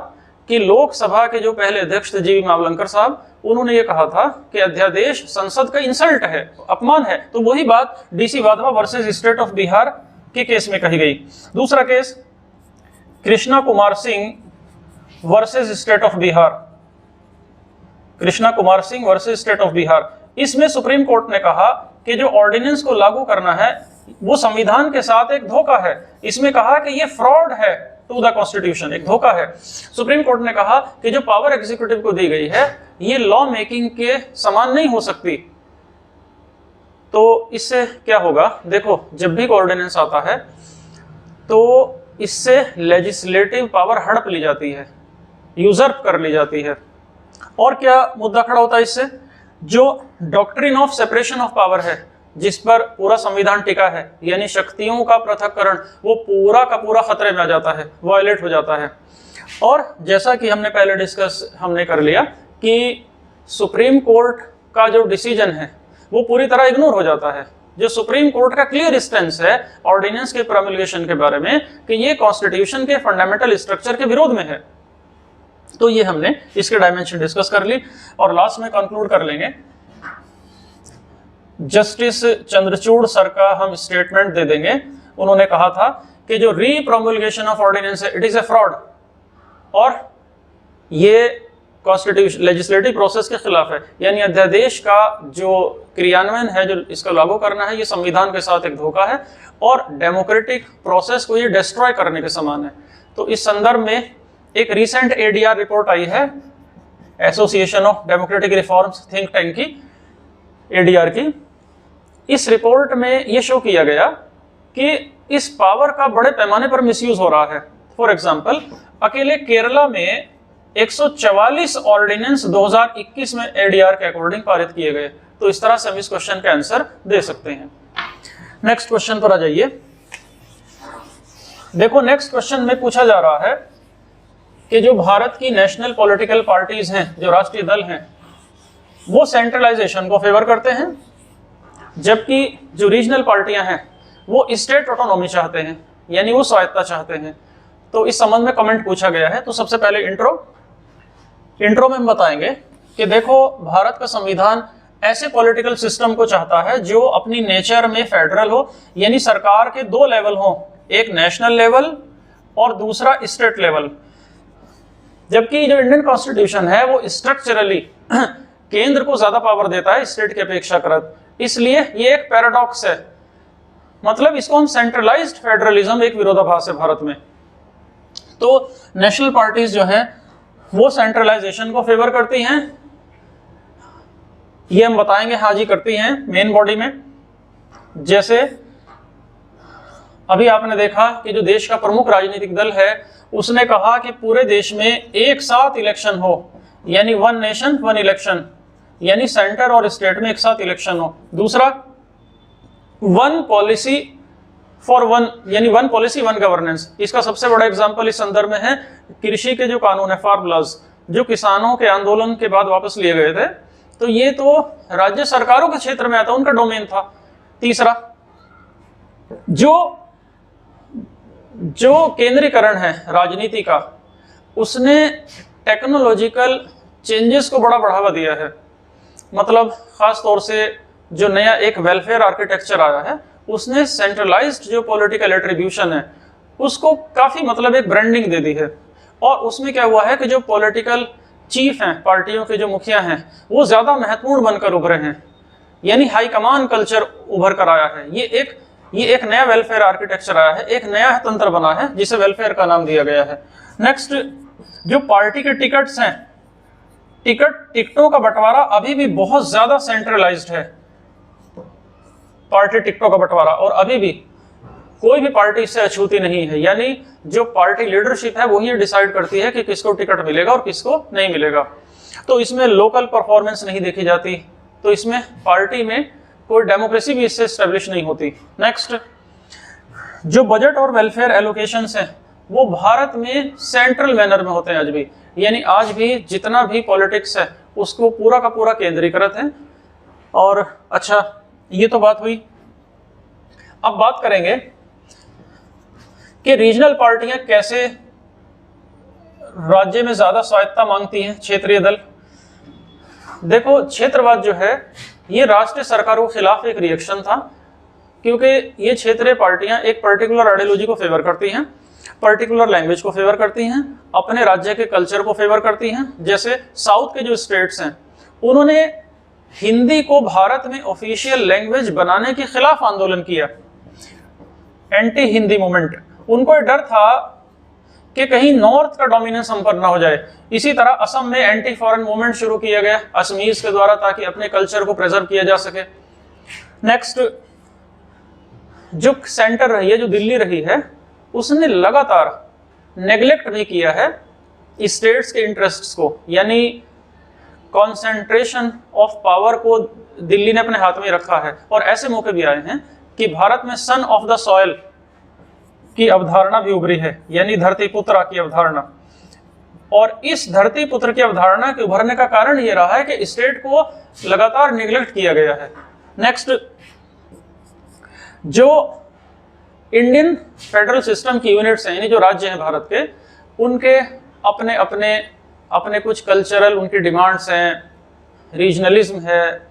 कि लोकसभा के जो पहले अध्यक्ष थे जीवी मावलंकर साहब, उन्होंने ये कहा था कि अध्यादेश संसद का इंसल्ट है, अपमान है। तो वही बात DC Wadhwa versus state of Bihar के केस में कही गई। दूसरा case Krishna Kumar Singh versus state of Bihar, Krishna Kumar Singh versus state of Bihar. इसमें सुप्रीम कोर्ट ने कहा कि जो ऑर्डिनेंस को लागू करना है वो संविधान के साथ एक धोखा है। इसमें कहा कि ये फ्रॉड है टू द कॉन्स्टिट्यूशन, एक धोखा है। सुप्रीम कोर्ट ने कहा कि जो पावर एग्जीक्यूटिव को दी गई है ये लॉ मेकिंग के समान नहीं हो सकती। तो इससे क्या होगा, देखो जब भी ऑर्डिनेंस आता है तो इससे लेजिस्लेटिव पावर हड़प ली जाती है, यूजर्प कर ली जाती है। और क्या मुद्दा खड़ा होता है इससे, जो doctrine of separation of power है जिस पर पूरा संविधान टिका है, यानी शक्तियों का पृथक्करण, वो पूरा का पूरा खतरे में आ जाता है, वायलेट हो जाता है। और जैसा कि हमने पहले डिस्कस हमने कर लिया कि सुप्रीम कोर्ट का जो डिसीजन है वो पूरी तरह इग्नोर हो जाता है। जो सुप्रीम कोर्ट का क्लियर स्टैंस है ऑर्डिनेंस के प्रोमलगेशन के बारे में कि ये कॉन्स्टिट्यूशन के फंडामेंटल स्ट्रक्चर के विरोध में है। तो ये हमने इसके डायमेंशन डिस्कस कर ली और लास्ट में कंक्लूड कर लेंगे। जस्टिस चंद्रचूड़ सर का हम स्टेटमेंट दे देंगे। उन्होंने कहा था कि जो रीप्रोमulgation ऑफ ऑर्डिनेंस है इट इज ए फ्रॉड और ये कॉन्स्टिट्यूशन लेजिस्लेटिव प्रोसेस के खिलाफ है, यानी अध्यादेश का जो क्रियान्वयन है, जो इसका लागू करना है, ये संविधान के साथ एक धोखा है और डेमोक्रेटिक प्रोसेस को ये डिस्ट्रॉय करने के समान है। तो इस संदर्भ में एक रिसेंट एडीआर रिपोर्ट आई है association of democratic reforms think tank की, एडीआर की। इस रिपोर्ट में ये शो किया गया कि इस पावर का बड़े पैमाने पर मिसयूज हो रहा है। फॉर एग्जांपल अकेले केरला में 144 ऑर्डिनेंस 2021 में एडीआर के अकॉर्डिंग पारित किए गए। तो इस तरह से हम इस क्वेश्चन का आंसर दे सकते हैं। नेक्स्ट क्वेश्चन पर आ जाइए। देखो नेक्स्ट क्वेश्चन में पूछा जा रहा है कि जो भारत की नेशनल पॉलिटिकल पार्टीज हैं, जो राष्ट्रीय दल हैं, वो सेंट्रलाइजेशन को फेवर करते हैं, जबकि जो रीजनल पार्टियां हैं वो स्टेट ऑटोनॉमी चाहते हैं, यानी वो स्वायत्ता चाहते हैं। तो इस संबंध में कमेंट पूछा गया है। तो सबसे पहले इंट्रो में हम बताएंगे कि देखो भारत का संविधान ऐसे पॉलिटिकल सिस्टम को चाहता है जो अपनी नेचर में फेडरल हो, यानी सरकार के दो लेवल हो, एक नेशनल लेवल और दूसरा स्टेट लेवल। जबकि जो इंडियन कॉन्स्टिट्यूशन है वो स्ट्रक्चरली केंद्र को ज्यादा पावर देता है स्टेट के अपेक्षाकृत। इसलिए ये एक पैराडॉक्स है, मतलब इसको हम सेंट्रलाइज्ड फेडरलिज्म एक विरोधाभास है भारत में। तो नेशनल पार्टीज जो है वो सेंट्रलाइजेशन को फेवर करती हैं, ये हम बताएंगे, हाँ जी करती हैं मेन बॉडी में। जैसे अभी आपने देखा कि जो देश का प्रमुख राजनीतिक दल है उसने कहा कि पूरे देश में एक साथ इलेक्शन हो, यानी वन नेशन वन इलेक्शन, यानी सेंटर और स्टेट में एक साथ इलेक्शन हो। दूसरा वन पॉलिसी फॉर वन, यानी वन पॉलिसी वन गवर्नेंस। इसका सबसे बड़ा एग्जांपल इस संदर्भ में है कृषि के जो कानून है फार्म लॉज, जो किसानों के आंदोलन के बाद वापस लिए गए थे, तो ये तो राज्य सरकारों के क्षेत्र में आता, उनका डोमेन था। तीसरा जो केंद्रीकरण है राजनीति का, उसने टेक्नोलॉजिकल चेंजेस को बड़ा बढ़ावा दिया है। मतलब खास तौर से जो नया एक वेलफेयर आर्किटेक्चर आया है उसने सेंट्रलाइज्ड जो पॉलिटिकल एट्रीब्यूशन है उसको काफी मतलब एक ब्रांडिंग दे दी है। और उसमें क्या हुआ है कि जो पॉलिटिकल चीफ हैं, पार्टियों के जो मुखिया हैं, वो ज्यादा महत्वपूर्ण बनकर उभरे हैं, यानी हाई कमान कल्चर उभर कर आया है। ये एक नया वेलफेयर आर्किटेक्चर आया है, एक नया तंत्र बना है जिसे वेलफेयर का नाम दिया गया है। नेक्स्ट, जो पार्टी के टिकट्स हैं, टिकटों का बंटवारा अभी भी बहुत ज्यादा सेंट्रलाइज्ड है, पार्टी टिकटों का बंटवारा, और अभी भी कोई भी पार्टी इससे अछूती नहीं है। यानी जो पार्टी लीडरशिप है वही डिसाइड करती है कि किसको टिकट मिलेगा और किसको नहीं मिलेगा। तो इसमें लोकल परफॉर्मेंस नहीं देखी जाती, तो इसमें पार्टी में कोई डेमोक्रेसी भी इससे एस्टेब्लिश नहीं होती। नेक्स्ट, जो बजट और वेलफेयर एलोकेशंस हैं वो भारत में सेंट्रल मैनर में होते हैं आज भी, यानी आज भी जितना भी पॉलिटिक्स है उसको पूरा का पूरा केंद्रीकृत है। और अच्छा, ये तो बात हुई। अब बात करेंगे कि रीजनल पार्टियां कैसे राज्य में ज्यादा स्वायत्ता मांगती हैं, क्षेत्रीय दल। देखो क्षेत्रवाद जो है ये राष्ट्रीय सरकारों के खिलाफ एक रिएक्शन था क्योंकि ये क्षेत्रीय पार्टियां एक पर्टिकुलर आइडियोलॉजी को फेवर करती हैं, पर्टिकुलर लैंग्वेज को फेवर करती हैं, अपने राज्य के कल्चर को फेवर करती हैं। जैसे साउथ के जो स्टेट्स हैं उन्होंने हिंदी को भारत में ऑफिशियल लैंग्वेज बनाने के खिलाफ आंदोलन किया, एंटी हिंदी मूवमेंट। उनको डर था कि कहीं नॉर्थ का डोमिनेंस हम पर ना हो जाए। इसी तरह असम में एंटी फॉरेन मूवमेंट शुरू किया गया असमीज के द्वारा, ताकि अपने कल्चर को प्रिजर्व किया जा सके। नेक्स्ट, जो सेंटर रही है, जो दिल्ली रही है, उसने लगातार नेग्लेक्ट भी किया है स्टेट्स के इंटरेस्ट्स को, यानी कॉन्सेंट्रेशन ऑफ पावर को दिल्ली ने अपने हाथ में रखा है। और ऐसे मौके भी आए हैं कि भारत में सन ऑफ द सॉइल की अवधारणा भी उभरी है, यानी धरती पुत्र की अवधारणा। और इस धरती पुत्र की अवधारणा के उभरने का कारण ये रहा है कि स्टेट को लगातार निगलेक्ट किया गया है। नेक्स्ट, जो इंडियन फेडरल सिस्टम की यूनिट्स हैं, यानी जो राज्य हैं भारत के, उनके अपने अपने अपने कुछ कल्चरल उनकी डिमांड्स हैं, रीजनलिज्म है,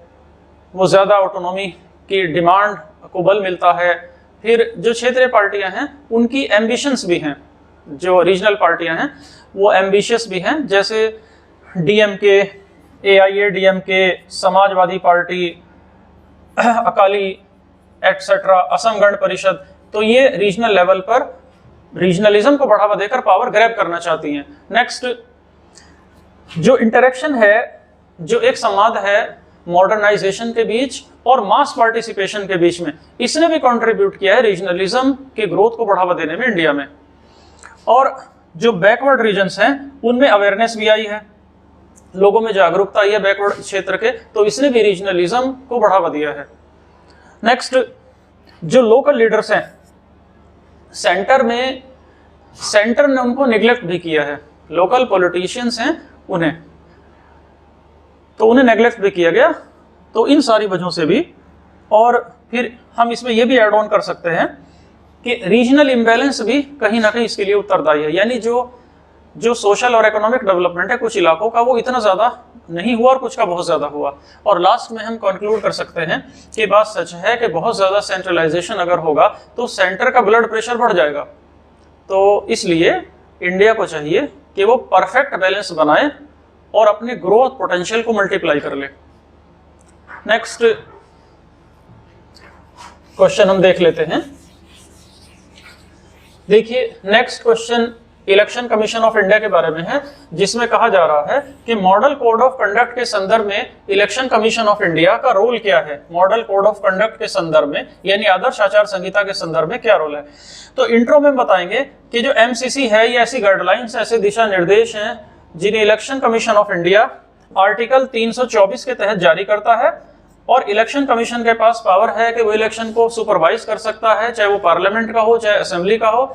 वो ज़्यादा ऑटोनॉमी की डिमांड को बल मिलता है। फिर जो क्षेत्रीय पार्टियां हैं उनकी एम्बिशंस भी हैं, जो रीजनल पार्टियां हैं वो एम्बिशियस भी हैं, जैसे DMK, AIADMK, Samajwadi party, Akali etcetera, Assam Gana Parishad. तो ये रीजनल लेवल पर रीजनलिज्म को बढ़ावा देकर पावर ग्रैब करना चाहती हैं। नेक्स्ट, जो इंटरेक्शन है, जो एक संवाद है मॉडर्नाइजेशन के बीच और मास पार्टिसिपेशन के बीच में, इसने भी कंट्रीब्यूट किया है रीजनलिज्म के ग्रोथ को बढ़ावा देने में इंडिया में। और जो बैकवर्ड रीजन्स हैं उनमें अवेयरनेस भी आई है, लोगों में जागरूकता आई है बैकवर्ड क्षेत्र के, तो इसने भी रीजनलिज्म को बढ़ावा दिया है। नेक्स्ट, जो लोकल लीडर्स हैं सेंटर में, सेंटर ने उनको निगलेक्ट भी किया है। लोकल पॉलिटिशियंस हैं उन्हें नेगलेक्ट भी किया गया। तो इन सारी वजहों से भी, और फिर हम इसमें यह भी ऐड ऑन कर सकते हैं कि रीजनल इम्बैलेंस भी कहीं ना कहीं इसके लिए उत्तरदायी है, यानी जो सोशल और इकोनॉमिक डेवलपमेंट है कुछ इलाकों का, वो इतना ज़्यादा नहीं हुआ और कुछ का बहुत ज़्यादा हुआ। और लास्ट में हम कंक्लूड कर सकते हैं कि बात सच है कि बहुत ज़्यादा सेंट्रलाइजेशन अगर होगा तो सेंटर का ब्लड प्रेशर बढ़ जाएगा। तो इसलिए इंडिया को चाहिए कि वो परफेक्ट बैलेंस बनाए और अपने ग्रोथ पोटेंशियल को मल्टीप्लाई कर ले। नेक्स्ट क्वेश्चन हम देख लेते हैं। देखिए, next question election commission of India के बारे में है, जिसमें कहा जा रहा है कि मॉडल कोड ऑफ कंडक्ट के संदर्भ में इलेक्शन कमीशन ऑफ इंडिया का रोल क्या है। मॉडल कोड ऑफ कंडक्ट के संदर्भ में, यानी आदर्श आचार संहिता के संदर्भ में क्या रोल है। तो इंट्रो में बताएंगे कि जो MCC है, ये ऐसी गाइडलाइंस, ऐसे दिशा निर्देश हैं जिन्हें election commission of India article 324 के तहत जारी करता है। और इलेक्शन कमीशन के पास पावर है कि वो इलेक्शन को सुपरवाइज कर सकता है, चाहे वो पार्लियामेंट का हो चाहे असेंबली का हो,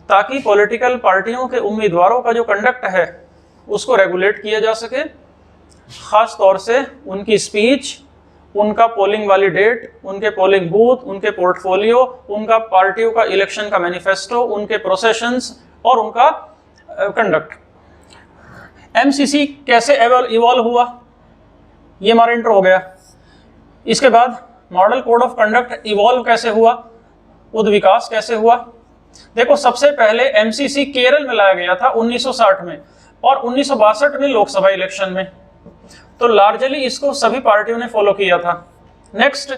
ताकि पॉलिटिकल पार्टियों के उम्मीदवारों का जो कंडक्ट है उसको रेगुलेट किया जा सके। खास तौर से उनकी स्पीच, उनका पोलिंग वाली डेट, उनके पोलिंग बूथ, उनके पोर्टफोलियो, उनका पार्टियों का इलेक्शन का मैनिफेस्टो, उनके प्रोसेशंस और उनका कंडक्ट। MCC कैसे इवॉल्व हुआ, ये हमारा इंट्रो हो गया। इसके बाद model code of conduct evolve कैसे हुआ, उद्विकास कैसे हुआ। देखो, सबसे पहले MCC केरल में लाया गया था 1960 में और 1962 में लोकसभा इलेक्शन में। तो लार्जली इसको सभी पार्टियों ने फॉलो किया था। नेक्स्ट,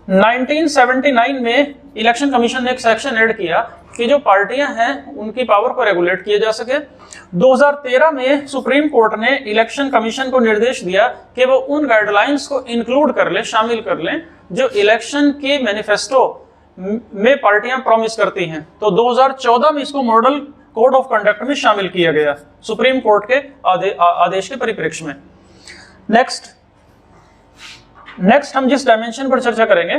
1979 में इलेक्शन कमीशन ने एक सेक्शन ऐड किया कि जो पार्टियां हैं उनकी पावर को रेगुलेट किया जा सके। 2013 में सुप्रीम कोर्ट ने इलेक्शन कमीशन को निर्देश दिया कि वो उन गाइडलाइंस को इंक्लूड कर ले, शामिल कर लें, जो इलेक्शन के मैनिफेस्टो में पार्टियां प्रॉमिस करती हैं। तो 2014 में इसको मॉडल कोड ऑफ कंडक्ट में शामिल किया गया सुप्रीम कोर्ट के आदेश के परिप्रेक्ष्य में। नेक्स्ट हम जिस डायमेंशन पर चर्चा करेंगे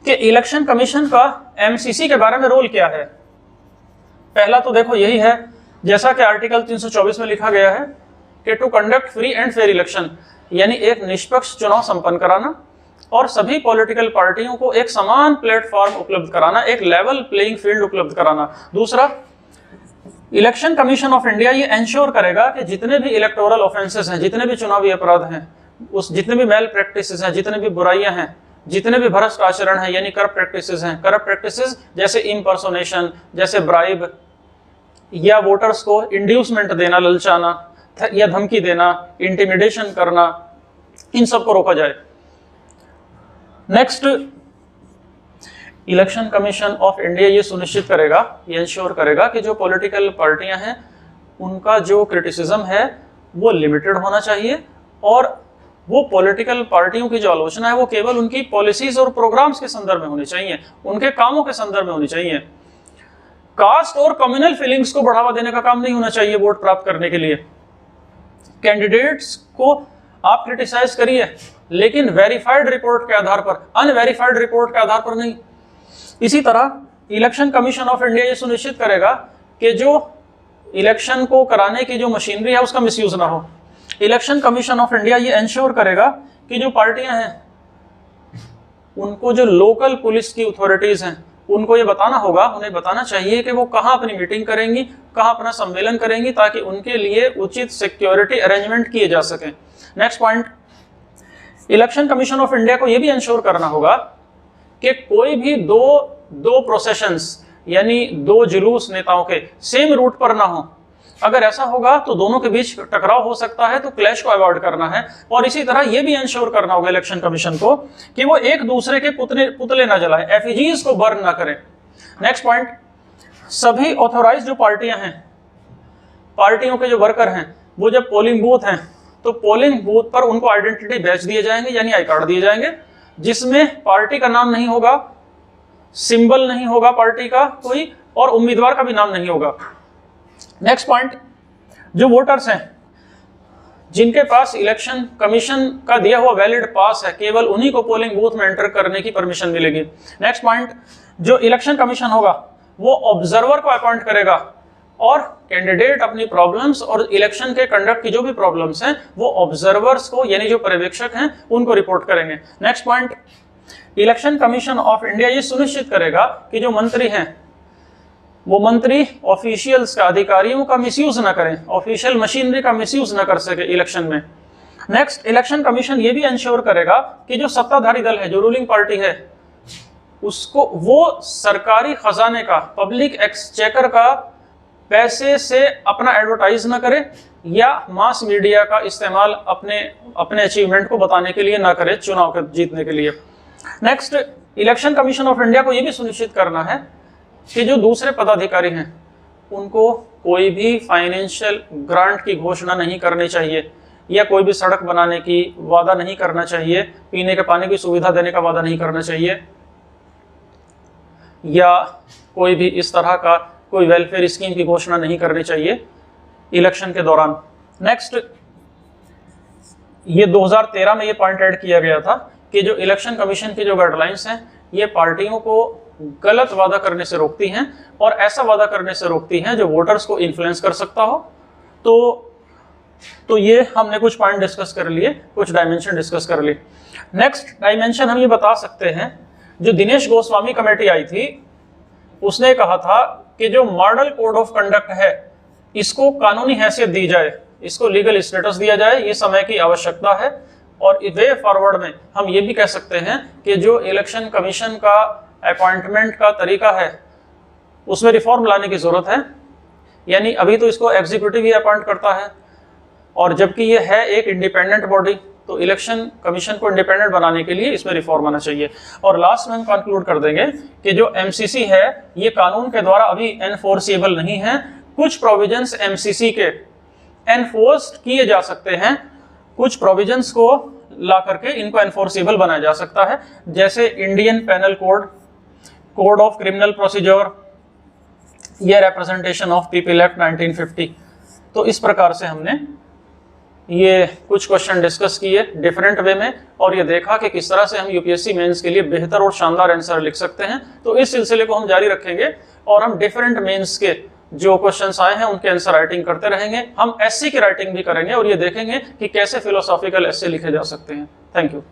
कि इलेक्शन कमीशन का MCC के बारे में रोल क्या है। पहला तो देखो यही है, जैसा कि आर्टिकल 324 में लिखा गया है कि to conduct free and fair election, यानी एक निष्पक्ष चुनाव संपन्न कराना और सभी पॉलिटिकल पार्टियों को एक समान प्लेटफॉर्म उपलब्ध कराना, एक लेवल प्लेइंग फील्ड उपलब्ध कराना। दूसरा, इलेक्शन कमीशन ऑफ इंडिया ये एंश्योर करेगा कि जितने भी इलेक्टोरल ऑफेंसेस हैं, जितने भी चुनावी अपराध हैं, जितने भी मेल प्रैक्टिसेस हैं, जितने भी बुराइयां हैं, जितने भी भ्रष्ट आचरण है यानी करप्ट प्रैक्टिसेस हैं, करप्ट प्रैक्टिसेस जैसे इम्पर्सोनेशन, जैसे ब्राइब या वोटर्स को इंड्यूसमेंट देना, ललचाना या धमकी देना, इंटिमिडेशन करना, इन सब को रोका जाए। Next, election commission of India ये सुनिश्चित करेगा, ये इंश्योर करेगा कि जो पॉलिटिकल पार्टियां हैं उनका जो क्रिटिसिज्म है वो लिमिटेड होना चाहिए और वो पॉलिटिकल पार्टियों की जो आलोचना है वो केवल उनकी पॉलिसीज और प्रोग्राम्स के संदर्भ में होनी चाहिए, उनके कामों के संदर्भ में होनी चाहिए। कास्ट और कम्युनल फीलिंग्स को बढ़ावा देने का काम नहीं होना चाहिए वोट प्राप्त करने के लिए। कैंडिडेट्स को आप क्रिटिसाइज करिए लेकिन वेरीफाइड रिपोर्ट के आधार पर, अनवेरीफाइड रिपोर्ट के आधार पर नहीं। इसी तरह इलेक्शन कमीशन ऑफ इंडिया ये सुनिश्चित करेगा कि जो इलेक्शन को कराने की जो मशीनरी है उसका मिसयूज ना हो। इलेक्शन कमीशन ऑफ इंडिया ये इंश्योर करेगा कि जो पार्टियां हैं उनको जो लोकल पुलिस की अथॉरिटीज हैं उनको ये बताना होगा, उन्हें बताना चाहिए कि वो कहाँ अपनी मीटिंग करेंगी, कहाँ अपना सम्मेलन करेंगी, ताकि उनके लिए उचित सिक्योरिटी अरेंजमेंट किए जा सके। Next point, election commission of India को यह भी इंश्योर करना होगा कि कोई भी दो प्रोसेशंस यानी दो जुलूस नेताओं के सेम रूट पर ना हो। अगर ऐसा होगा तो दोनों के बीच टकराव हो सकता है, तो क्लैश को अवॉइड करना है। और इसी तरह यह भी इंश्योर करना होगा इलेक्शन कमीशन को कि वो एक दूसरे के पुतले ना जलाएं, एफिजीज को बर्न ना करें। नेक्स्ट पॉइंट, सभी ऑथोराइज जो पार्टियां हैं, पार्टियों के जो वर्कर हैं, वो जब पोलिंग बूथ हैं तो पोलिंग बूथ पर उनको आइडेंटिटी बैच दिए जाएंगे यानी आई कार्ड दिए जाएंगे, जिसमें पार्टी का नाम नहीं होगा, सिंबल नहीं होगा पार्टी का कोई, और उम्मीदवार का भी नाम नहीं होगा। नेक्स्ट पॉइंट, जो वोटर्स हैं जिनके पास इलेक्शन कमीशन का दिया हुआ वैलिड पास है, केवल उन्हीं को पोलिंग बूथ में एंटर करने की परमिशन मिलेगी। नेक्स्ट पॉइंट, जो इलेक्शन कमीशन होगा वो ऑब्जर्वर को अपॉइंट करेगा और कैंडिडेट अपनी प्रॉब्लम्स और इलेक्शन के कंडक्ट की जो भी प्रॉब्लम्स हैं वो ऑब्जर्वर्स को यानी जो पर्यवेक्षक हैं उनको रिपोर्ट करेंगे। Next point, election commission of India ये सुनिश्चित करेगा कि जो मंत्री हैं वो मंत्री ऑफिशियल्स का, अधिकारियों का मिसयूज ना करें, ऑफिशियल मशीनरी का मिसयूज ना कर सके इलेक्शन में। नेक्स्ट, इलेक्शन कमीशन ये भी इंश्योर करेगा कि जो सत्ताधारी दल है, जो रूलिंग पार्टी है, उसको वो सरकारी खजाने का, पब्लिक एक्सचेकर का पैसे से अपना एडवर्टाइज ना करे या मास मीडिया का इस्तेमाल अपने अचीवमेंट को बताने के लिए ना करे चुनाव के जीतने के लिए। Next, election commission of India को यह भी सुनिश्चित करना है कि जो दूसरे पदाधिकारी हैं उनको कोई भी फाइनेंशियल ग्रांट की घोषणा नहीं करनी चाहिए या कोई भी सड़क बनाने की वादा नहीं करना चाहिए, पीने के पानी की सुविधा देने का वादा नहीं करना चाहिए या कोई भी इस तरह का कोई वेलफेयर स्कीम की घोषणा नहीं करनी चाहिए इलेक्शन के दौरान। नेक्स्ट, ये 2013 में ये पॉइंट ऐड किया गया था कि जो इलेक्शन कमीशन की जो गाइडलाइंस हैं ये पार्टियों को गलत वादा करने से रोकती हैं और ऐसा वादा करने से रोकती हैं जो वोटर्स को इन्फ्लुएंस कर सकता हो। तो ये हमने कुछ पॉइंट डिस्कस कर लिए, कुछ डायमेंशन डिस्कस कर लिए। नेक्स्ट डायमेंशन हम ये बता सकते हैं, जो दिनेश गोस्वामी कमेटी आई थी उसने कहा था कि जो मॉडल कोड ऑफ कंडक्ट है इसको कानूनी हैसियत दी जाए, इसको लीगल स्टेटस दिया जाए, ये समय की आवश्यकता है। और वे फॉरवर्ड में हम ये भी कह सकते हैं कि जो इलेक्शन कमीशन का अपॉइंटमेंट का तरीका है उसमें रिफॉर्म लाने की जरूरत है। यानी अभी तो इसको एग्जीक्यूटिव ही अपॉइंट करता है और जबकि ये है एक इंडिपेंडेंट बॉडी, तो इलेक्शन कमीशन को इंडिपेंडेंट बनाने के लिए इसमें रिफॉर्म आना चाहिए। और लास्ट में हम कंक्लूड कर देंगे कि जो एमसीसी है ये कानून के द्वारा अभी एनफोर्सेबल नहीं है। कुछ प्रोविजंस एमसीसी के एनफोर्स्ड किए जा सकते हैं, कुछ प्रोविजंस को ला करके इनको एनफोर्सेबल बनाया जा सकता है, जैसे Indian penal code, code of criminal procedure या रिप्रेजेंटेशन ऑफ पीपल एक्ट 1950। तो इस प्रकार से हमने ये कुछ क्वेश्चन डिस्कस किए डिफरेंट वे में और ये देखा कि किस तरह से हम यूपीएससी मेंस के लिए बेहतर और शानदार आंसर लिख सकते हैं। तो इस सिलसिले को हम जारी रखेंगे और हम डिफरेंट मेंस के जो क्वेश्चंस आए हैं उनके आंसर राइटिंग करते रहेंगे। हम एससी की राइटिंग भी करेंगे और ये देखेंगे कि कैसे फिलोसॉफिकल एस्से लिखे जा सकते हैं। Thank you.